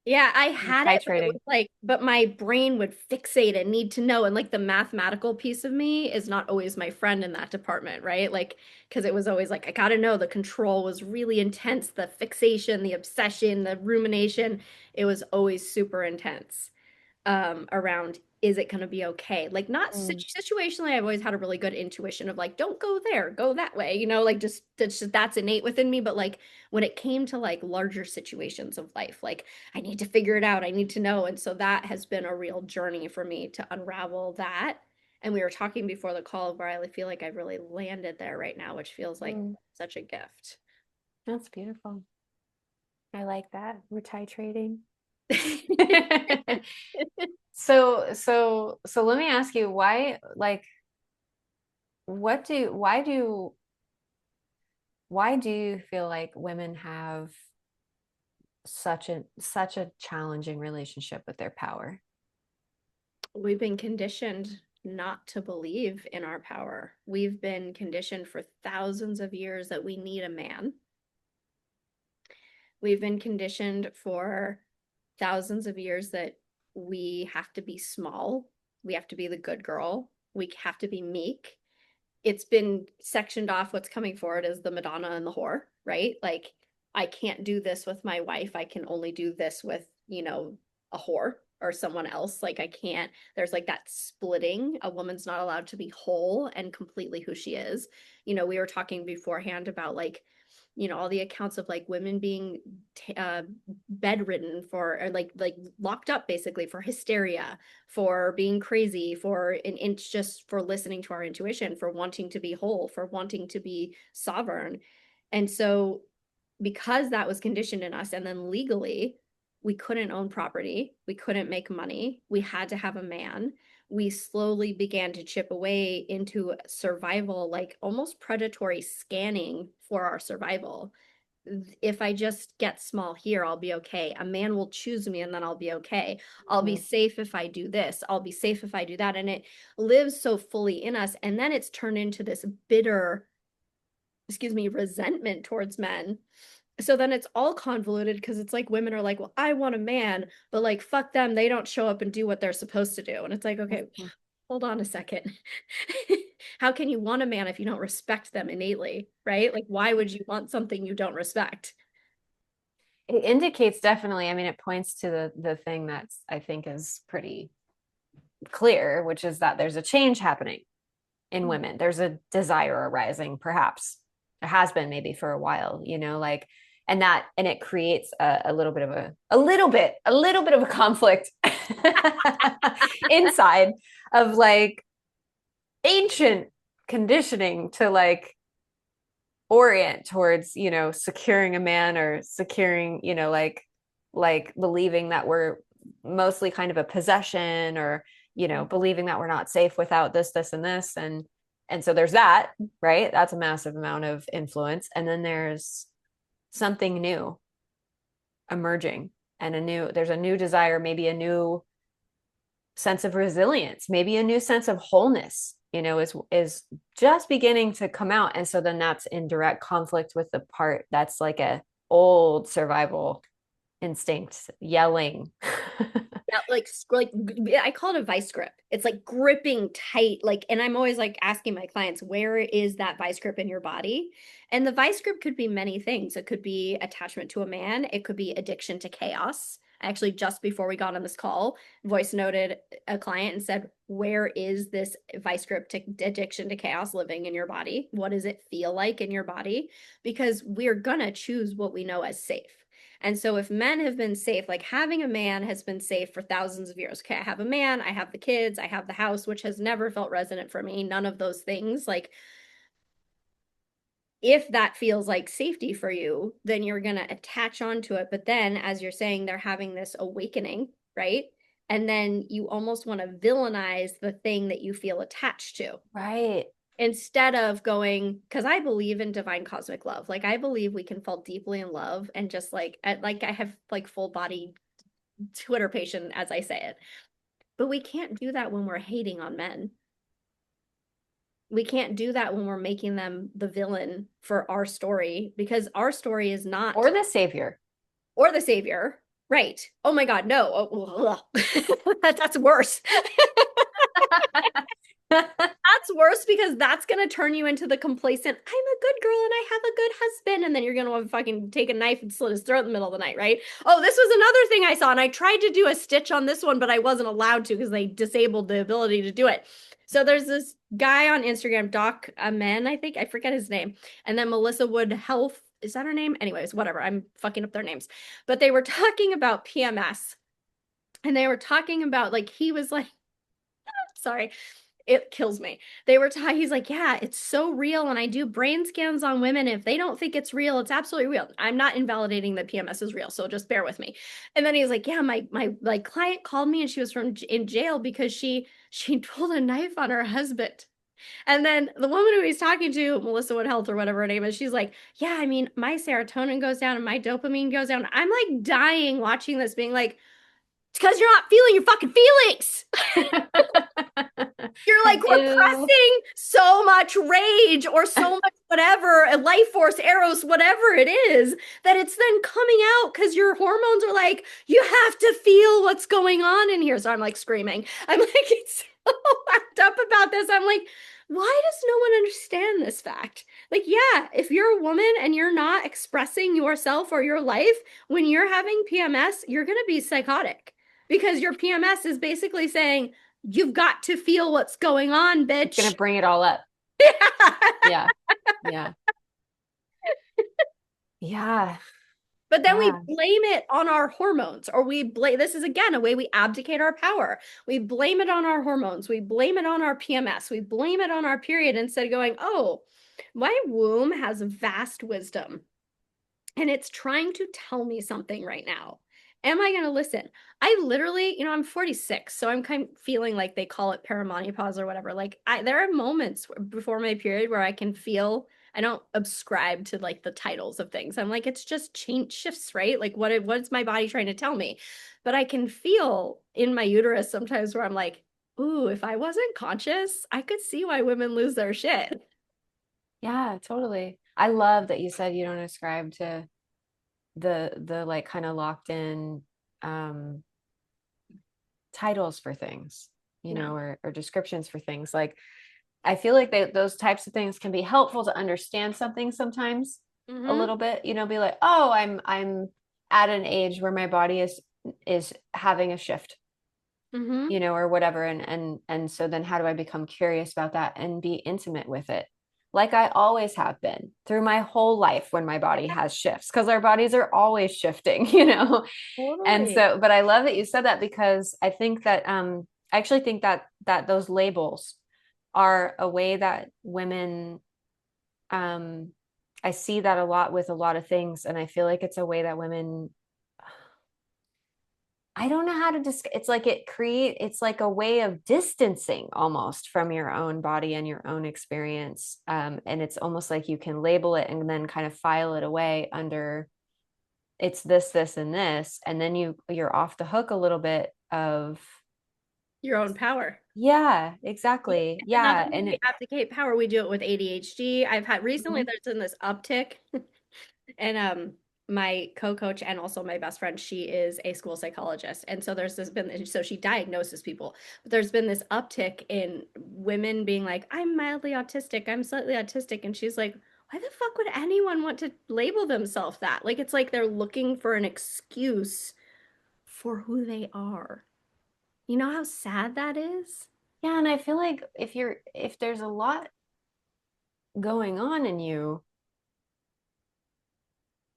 yeah, I had it, but it titrating. was like, but my brain would fixate and need to know. And like the mathematical piece of me is not always my friend in that department, right? Like, because it was always like, I gotta know the control was really intense, the fixation, the obsession, the rumination. It was always super intense around is it going to be okay? Like not Mm, situationally, I've always had a really good intuition of like, don't go there, go that way, like that's innate within me. But like when it came to like larger situations of life, like I need to figure it out, I need to know. And so that has been a real journey for me to unravel that. And we were talking before the call where I feel like I've really landed there right now, which feels like mm. such a gift. That's beautiful. I like that. We're titrating. So let me ask you, why, like, what do, why do you feel like women have such a challenging relationship with their power? We've been conditioned not to believe in our power. We've been conditioned for thousands of years that we need a man. We've been conditioned for thousands of years that we have to be small. We have to be the good girl. We have to be meek. It's been sectioned off. What's coming forward is the Madonna and the whore, right? Like, I can't do this with my wife. I can only do this with, a whore or someone else. Like, I can't, there's like that splitting. A woman's not allowed to be whole and completely who she is. We were talking beforehand about like, all the accounts of like women being bedridden for or like locked up basically for hysteria, for being crazy, for an inch, just for listening to our intuition, for wanting to be whole, for wanting to be sovereign. And so because that was conditioned in us, and then legally we couldn't own property, we couldn't make money, we had to have a man, we slowly began to chip away into survival, like almost predatory scanning for our survival. If I just get small here, I'll be okay. A man will choose me and then I'll be okay. I'll be Mm, safe if I do this. I'll be safe if I do that. And it lives so fully in us. And then it's turned into this bitter, resentment towards men. So then it's all convoluted because it's like women are like, well, I want a man, but like, fuck them. They don't show up and do what they're supposed to do. And it's like, okay, mm. hold on a second. How can you want a man if you don't respect them innately, right? Like, why would you want something you don't respect? It indicates definitely, I mean, it points to the thing that's, I think, is pretty clear, which is that there's a change happening in women. There's a desire arising, perhaps. There has been maybe for a while, like, and it creates a little bit of a little bit of a conflict inside of like, ancient conditioning to like orient towards, securing a man or securing, like believing that we're mostly kind of a possession, or, believing that we're not safe without this, this, and this. And so there's that, right? That's a massive amount of influence. And then there's something new emerging, and there's a new desire, maybe a new sense of resilience, maybe a new sense of wholeness, is just beginning to come out. And so then that's in direct conflict with the part that's like a old survival instinct yelling. Yeah, like I call it a vice grip. It's like gripping tight, like, and I'm always like asking my clients, where is that vice grip in your body? And the vice grip could be many things. It could be attachment to a man. It could be addiction to chaos. Actually, just before we got on this call, voice noted a client and said, where is this vice grip to addiction to chaos living in your body? What does it feel like in your body? Because we're gonna choose what we know as safe. And so if men have been safe, like having a man has been safe for thousands of years. Okay, I have a man, I have the kids, I have the house, which has never felt resonant for me. None of those things. Like, if that feels like safety for you, then you're going to attach onto it. But then, as you're saying, they're having this awakening, right? And then you almost want to villainize the thing that you feel attached to. Right. Instead of going, because I believe in divine cosmic love. Like, I believe we can fall deeply in love and just like I have like full body Twitter patient as I say it. But we can't do that when we're hating on men. We can't do that when we're making them the villain for our story, because our story is not, Or the savior. or the savior. Right. Oh my God, no. Oh, that's worse. That's worse, because that's going to turn you into the complacent, I'm a good girl and I have a good husband. And then you're going to fucking take a knife and slit his throat in the middle of the night, right? Oh, this was another thing I saw. And I tried to do a stitch on this one, but I wasn't allowed to because they disabled the ability to do it. So there's this guy on Instagram, Doc Amen, I think. I forget his name. And then Melissa Wood Health. Is that her name? Anyways, whatever. I'm fucking up their names. But they were talking about PMS. And they were talking about, like, he was like, sorry, it kills me. They were talking, he's like, yeah, it's so real. And I do brain scans on women. If they don't think it's real, it's absolutely real. I'm not invalidating that PMS is real, so just bear with me. And then he's like, yeah, my like client called me and she was from in jail because she pulled a knife on her husband. And then the woman who he's talking to, Melissa Wood Health or whatever her name is, she's like, yeah, I mean, my serotonin goes down and my dopamine goes down. I'm like dying watching this, being like, it's because you're not feeling your fucking feelings. You're like repressing so much rage or so much whatever, a life force, Eros, whatever it is, that it's then coming out because your hormones are like, you have to feel what's going on in here. So I'm like screaming. I'm like, it's so worked up about this. I'm like, why does no one understand this fact? Like, yeah, if you're a woman and you're not expressing yourself or your life, when you're having PMS, you're going to be psychotic, because your PMS is basically saying, you've got to feel what's going on, bitch. It's gonna bring it all up. Yeah. Yeah. Yeah. But then we blame it on our hormones, or we blame, this is again a way we abdicate our power. We blame it on our hormones. We blame it on our PMS. We blame it on our period, instead of going, oh, my womb has vast wisdom and it's trying to tell me something right now. Am I going to listen? I literally, I'm 46, so I'm kind of feeling like they call it perimenopause or whatever. Like, there are moments before my period where I can feel, I don't ascribe to like the titles of things. I'm like, it's just change shifts, right? Like, what's my body trying to tell me? But I can feel in my uterus sometimes where I'm like, ooh, if I wasn't conscious, I could see why women lose their shit. Yeah, totally. I love that you said you don't ascribe to the like kind of locked in titles for things, No. or descriptions for things. Like, I feel like those types of things can be helpful to understand something sometimes a little bit, be like, oh, I'm at an age where my body is having a shift, or whatever. And so then how do I become curious about that and be intimate with it? Like I always have been through my whole life when my body has shifts, because our bodies are always shifting, Totally. And so, but I love that you said that, because I think that, I actually think that those labels are a way that women, um, I see that a lot with a lot of things. And I feel like it's a way that women, I don't know how to it's like it's like a way of distancing almost from your own body and your own experience. And it's almost like you can label it and then kind of file it away under it's this, and this. And then you're off the hook a little bit of, Your own power. yeah, exactly. And that's Yeah. when we abdicate power. We do it with ADHD. I've had recently Mhm. there's been this uptick. And my co-coach and also my best friend, she is a school psychologist. And so there's this been so she diagnoses people. But there's been this uptick in women being like, I'm mildly autistic, I'm slightly autistic. And she's like, why the fuck would anyone want to label themselves that? Like it's like they're looking for an excuse for who they are. You know how sad that is? Yeah, and I feel like if there's a lot going on in you,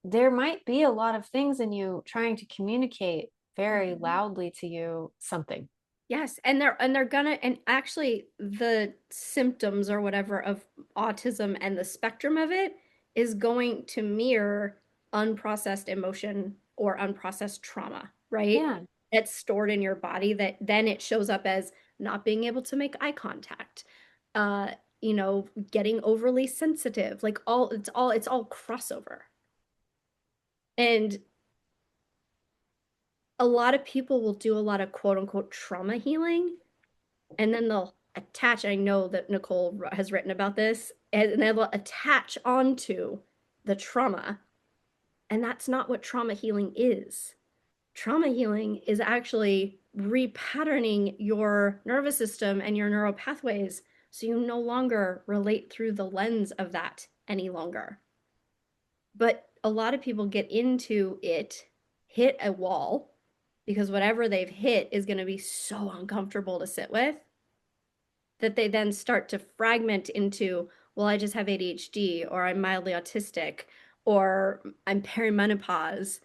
there might be a lot of things in you trying to communicate very Mhm. loudly to you something. Yes, and they're gonna and actually the symptoms or whatever of autism and the spectrum of it is going to mirror unprocessed emotion or unprocessed trauma, right? Yeah. It's stored in your body that then it shows up as not being able to make eye contact, uh, getting overly sensitive, like all crossover. And a lot of people will do a lot of quote unquote trauma healing and then they'll attach. I know that Nicole has written about this, and they'll attach onto the trauma. And that's not what trauma healing is. Trauma healing is actually repatterning your nervous system and your neural pathways so you no longer relate through the lens of that any longer. But a lot of people get into it, hit a wall, because whatever they've hit is going to be so uncomfortable to sit with that they then start to fragment into, well, I just have ADHD, or I'm mildly autistic, or I'm perimenopause,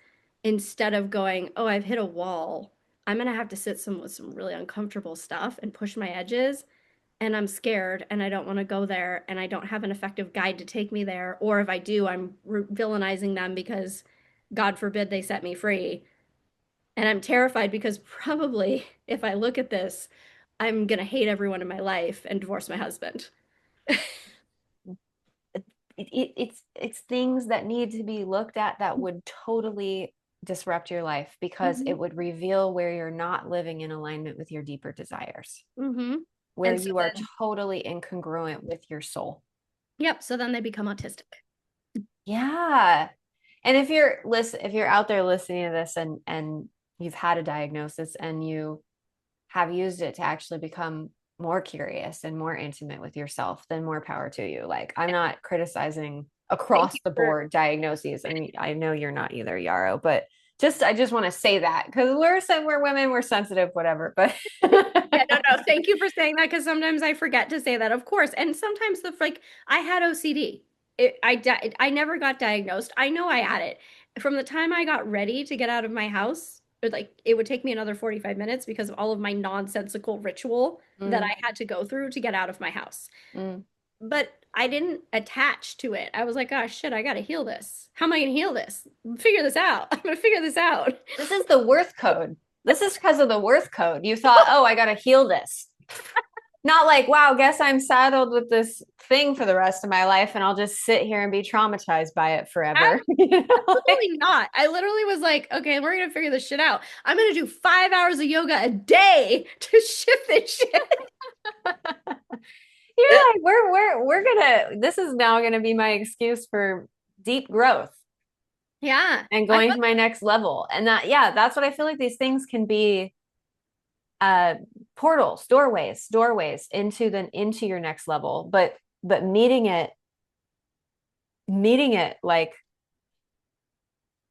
instead of going, oh, I've hit a wall. I'm gonna have to sit with some really uncomfortable stuff and push my edges, and I'm scared and I don't want to go there, and I don't have an effective guide to take me there. Or if I do, I'm villainizing them because God forbid they set me free. And I'm terrified because probably if I look at this, I'm gonna hate everyone in my life and divorce my husband. It's things that need to be looked at that would totally disrupt your life because it Mm-hmm. would reveal where you're not living in alignment with your deeper desires, Mm-hmm. where And so you are then, totally incongruent with your soul. yep, so then they become autistic. Yeah. And if you're out there listening to this and you've had a diagnosis and you have used it to actually become more curious and more intimate with yourself, then more power to you. Like I'm not criticizing Thank across you the for board diagnoses. I mean, I know you're not either, Yarrow, but I just want to say that because we're women, we're sensitive, whatever. But yeah, no, no. Thank you for saying that because sometimes I forget to say that, of course. And sometimes the like I had OCD. I never got diagnosed. I know I had it. From the time I got ready to get out of my house, it would take me another 45 minutes because of all of my nonsensical ritual that mm, I had to go through to get out of my house. mm. But I didn't attach to it. I was like, oh shit, I gotta heal this. How am I gonna heal this? Figure this out. I'm gonna figure this out. This is the worth code. This is because of the worth code. You thought, oh, I got to heal this. Not like, wow, guess I'm saddled with this thing for the rest of my life and I'll just sit here and be traumatized by it forever. Like, Absolutely not. I literally was like, okay, we're gonna figure this shit out. I'm gonna do 5 hours of yoga a day to shift this shit. you're like, we're gonna, this is now gonna be my excuse for deep growth Yeah. and I going to my next level. And that, yeah, that's what I feel like these things can be uh portals, doorways into your next level. But meeting it like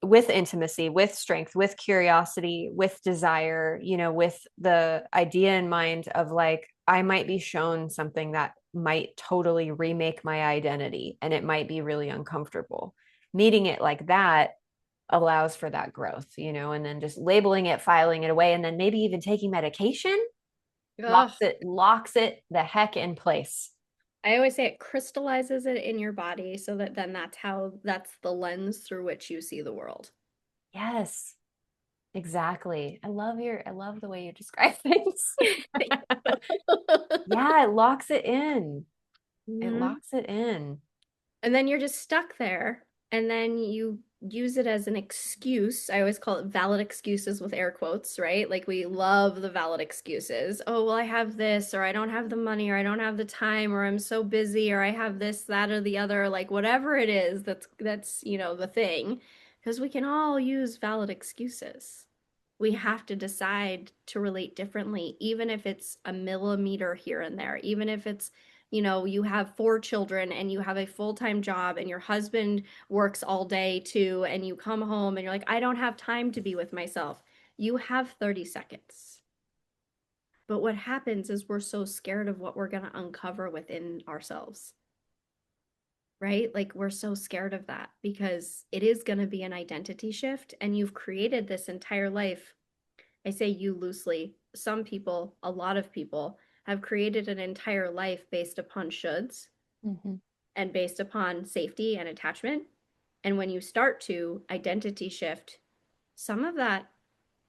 with intimacy, with strength, with curiosity, with desire, with the idea in mind of like, I might be shown something that might totally remake my identity and it might be really uncomfortable. Meeting it like that allows for that growth, and then just labeling it, filing it away, and then maybe even taking medication. Ugh. Locks it the heck in place. I always say it crystallizes it in your body so that then that's the lens through which you see the world. Yes, exactly. I love the way you describe things. Yeah, it locks it in. It Mhm. locks it in. And then you're just stuck there. And then you use it as an excuse. I always call it valid excuses with air quotes, right? Like we love the valid excuses. Oh, well, I have this, or I don't have the money, or I don't have the time, or I'm so busy, or I have this, that, or the other, like whatever it is that's, the thing. Because we can all use valid excuses. We have to decide to relate differently, even if it's a millimeter here and there, even if it's you have 4 children and you have a full-time job and your husband works all day too, and you come home and you're like, I don't have time to be with myself. You have 30 seconds. But what happens is we're so scared of what we're going to uncover within ourselves, right? Like we're so scared of that because it is going to be an identity shift, and you've created this entire life. I say you loosely. Some people, a lot of people, have created an entire life based upon shoulds Mm-hmm. and based upon safety and attachment. And when you start to identity shift, some of that,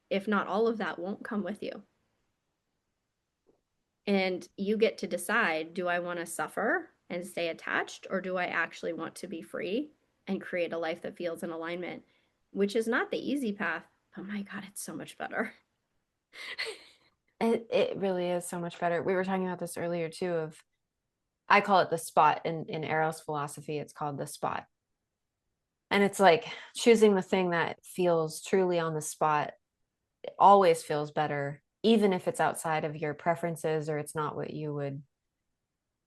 if not all of that, won't come with you. And you get to decide, do I want to suffer and stay attached, or do I actually want to be free and create a life that feels in alignment, which is not the easy path, but my God, it's so much better. It really is so much better. We were talking about this earlier too, of I call it the spot in Eros philosophy. It's called the spot. And it's like choosing the thing that feels truly on the spot. It always feels better, even if it's outside of your preferences or it's not what you would,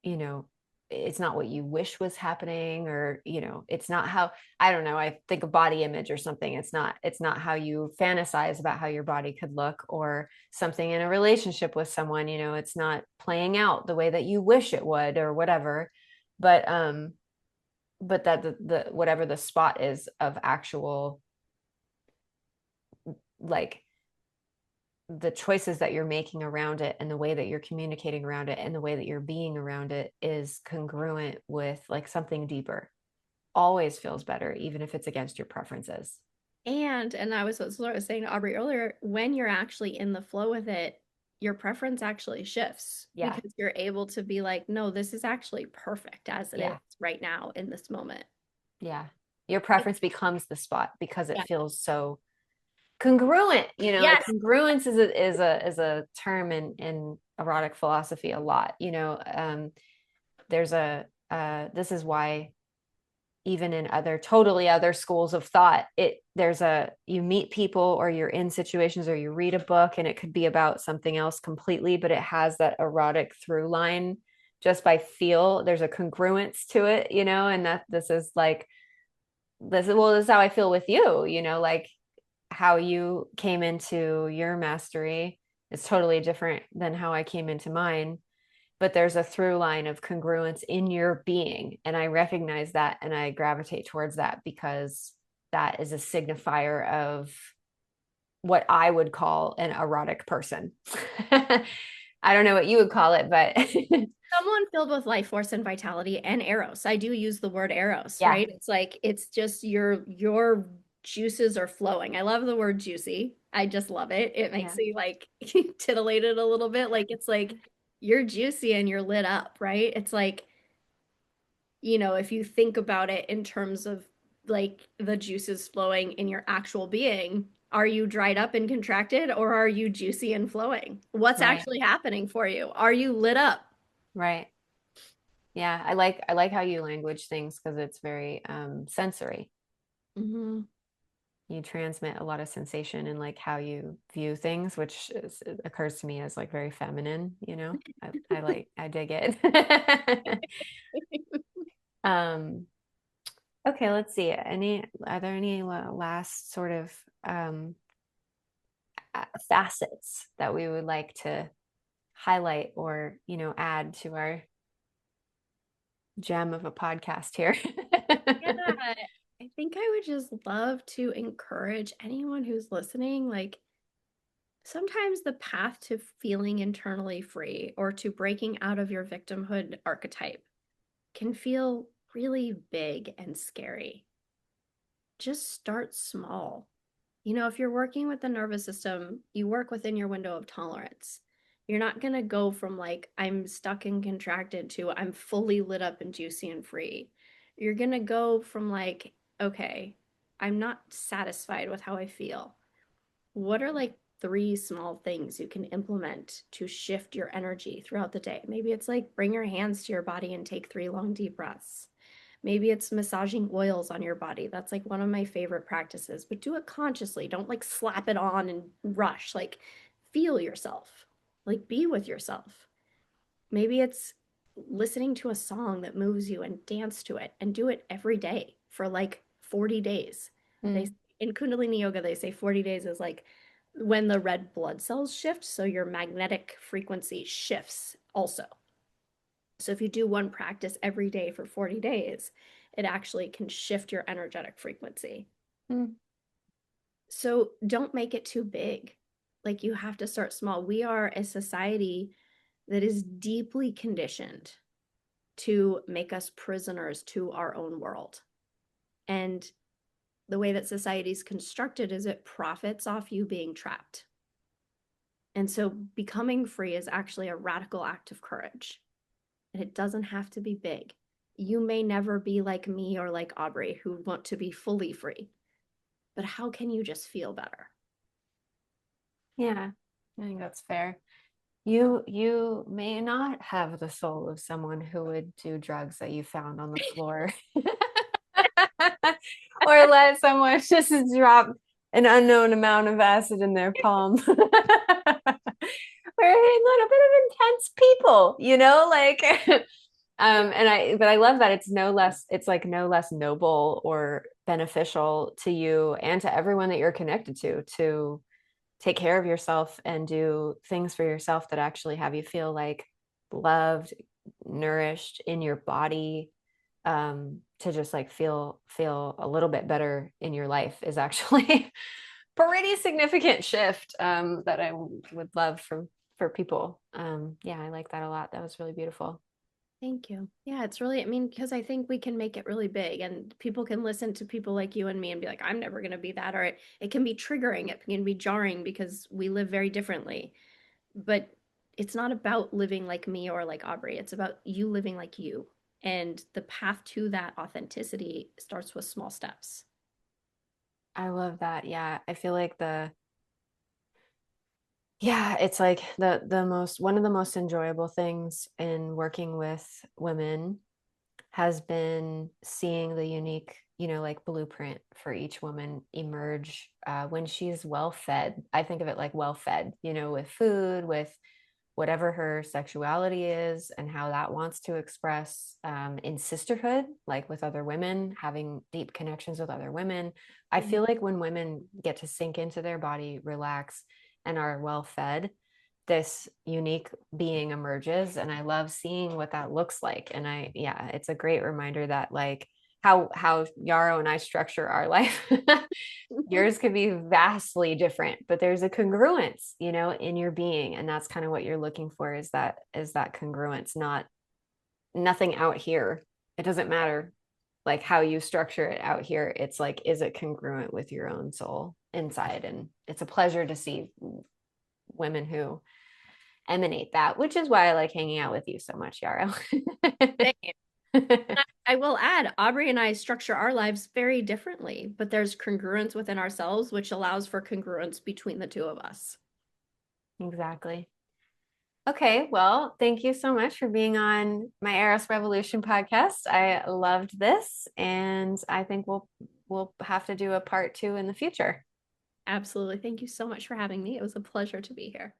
you know, it's not what you wish was happening, or, it's not how, I don't know, I think of body image or something. It's not how you fantasize about how your body could look, or something in a relationship with someone, it's not playing out the way that you wish it would or whatever. But that the whatever the spot is of actual, like, the choices that you're making around it and the way that you're communicating around it and the way that you're being around it is congruent with like something deeper, always feels better, even if it's against your preferences. And I was what I was saying to Aubrey earlier, when you're actually in the flow with it, your preference actually shifts Yeah. because you're able to be like, no, this is actually perfect as it is Yeah. right now in this moment. Yeah. Your preference becomes the spot because it Yeah. feels so congruent, like Yes. congruence is a term in erotic philosophy a lot. There's a this is why even in totally other schools of thought, you meet people or you're in situations or you read a book and it could be about something else completely, but it has that erotic through line just by feel. There's a congruence to it, and that this is like, this is how I feel with you, like how you came into your mastery is totally different than how I came into mine, but there's a through line of congruence in your being. And I recognize that and I gravitate towards that because that is a signifier of what I would call an erotic person. I don't know what you would call it, but Someone filled with life force and vitality and Eros. I do use the word Eros, yeah, right? It's like it's just your juices are flowing. I love the word juicy. I just love it. It makes yeah, me like titillated a little bit. Like it's like you're juicy and you're lit up, right? It's like, if you think about it in terms of like the juices flowing in your actual being, are you dried up and contracted, or are you juicy and flowing? What's right, actually happening for you? Are you lit up? right. Yeah, I like how you language things because it's very sensory. Hmm. You transmit a lot of sensation in like how you view things, which occurs to me as like very feminine, I dig it. um okay, let's see, are there any last sort of um facets that we would like to highlight or add to our gem of a podcast here? Yeah, I think I would just love to encourage anyone who's listening, like, Sometimes the path to feeling internally free or to breaking out of your victimhood archetype can feel really big and scary. Just start small. If you're working with the nervous system, you work within your window of tolerance. You're not going to go from like, I'm stuck and contracted to I'm fully lit up and juicy and free. You're going to go from like, okay, I'm not satisfied with how I feel. What are like three small things you can implement to shift your energy throughout the day? Maybe it's like bring your hands to your body and take 3 long deep breaths. Maybe it's massaging oils on your body. That's like one of my favorite practices, but do it consciously. Don't like slap it on and rush. Like feel yourself, like be with yourself. Maybe it's listening to a song that moves you and dance to it and do it every day for like 40 days. They Mm. in Kundalini yoga, they say 40 days is like when the red blood cells shift, so your magnetic frequency shifts also. So if you do one practice every day for 40 days, it actually can shift your energetic frequency. Mm. So don't make it too big. Like you have to start small. We are a society that is deeply conditioned to make us prisoners to our own world. And the way that society is constructed is it profits off you being trapped. And so becoming free is actually a radical act of courage. And it doesn't have to be big. You may never be like me or like Aubrey who want to be fully free, but how can you just feel better? Yeah, I think that's fair. You may not have the soul of someone who would do drugs that you found on the floor. Or let someone just drop an unknown amount of acid in their palm. We're a little bit of intense people, like but I love that it's like no less noble or beneficial to you and to everyone that you're connected to take care of yourself and do things for yourself that actually have you feel like loved, nourished in your body, to just like feel a little bit better in your life is actually pretty significant shift, that I would love for people. Yeah, I like that a lot. That was really beautiful. Thank you. Yeah, it's really, I mean, because I think we can make it really big and people can listen to people like you and me and be like, I'm never going to be that. Or it can be triggering, it can be jarring because we live very differently. But it's not about living like me or like Aubrey. It's about you living like you. And the path to that authenticity starts with small steps. I love that. Yeah, I feel like yeah, it's like the most one of the most enjoyable things in working with women has been seeing the unique, like blueprint for each woman emerge, when she's well fed. I think of it like well fed, with food, with whatever her sexuality is, and how that wants to express, in sisterhood, like with other women, having deep connections with other women. I Mhm. feel like when women get to sink into their body, relax, and are well fed, this unique being emerges, and I love seeing what that looks like. And yeah, it's a great reminder that like how Yarrow and I structure our life. Yours could be vastly different, but there's a congruence, in your being, and that's kind of what you're looking for, is that congruence, not nothing out here. It doesn't matter like how you structure it out here. It's like, is it congruent with your own soul inside? And it's a pleasure to see women who emanate that, which is why I like hanging out with you so much, Yarrow. Same. I will add, Aubrey and I structure our lives very differently, but there's congruence within ourselves, which allows for congruence between the two of us. Exactly. Okay, well, thank you so much for being on my Eros Revolution podcast. I loved this, and I think we'll have to do a part 2 in the future. Absolutely. Thank you so much for having me. It was a pleasure to be here.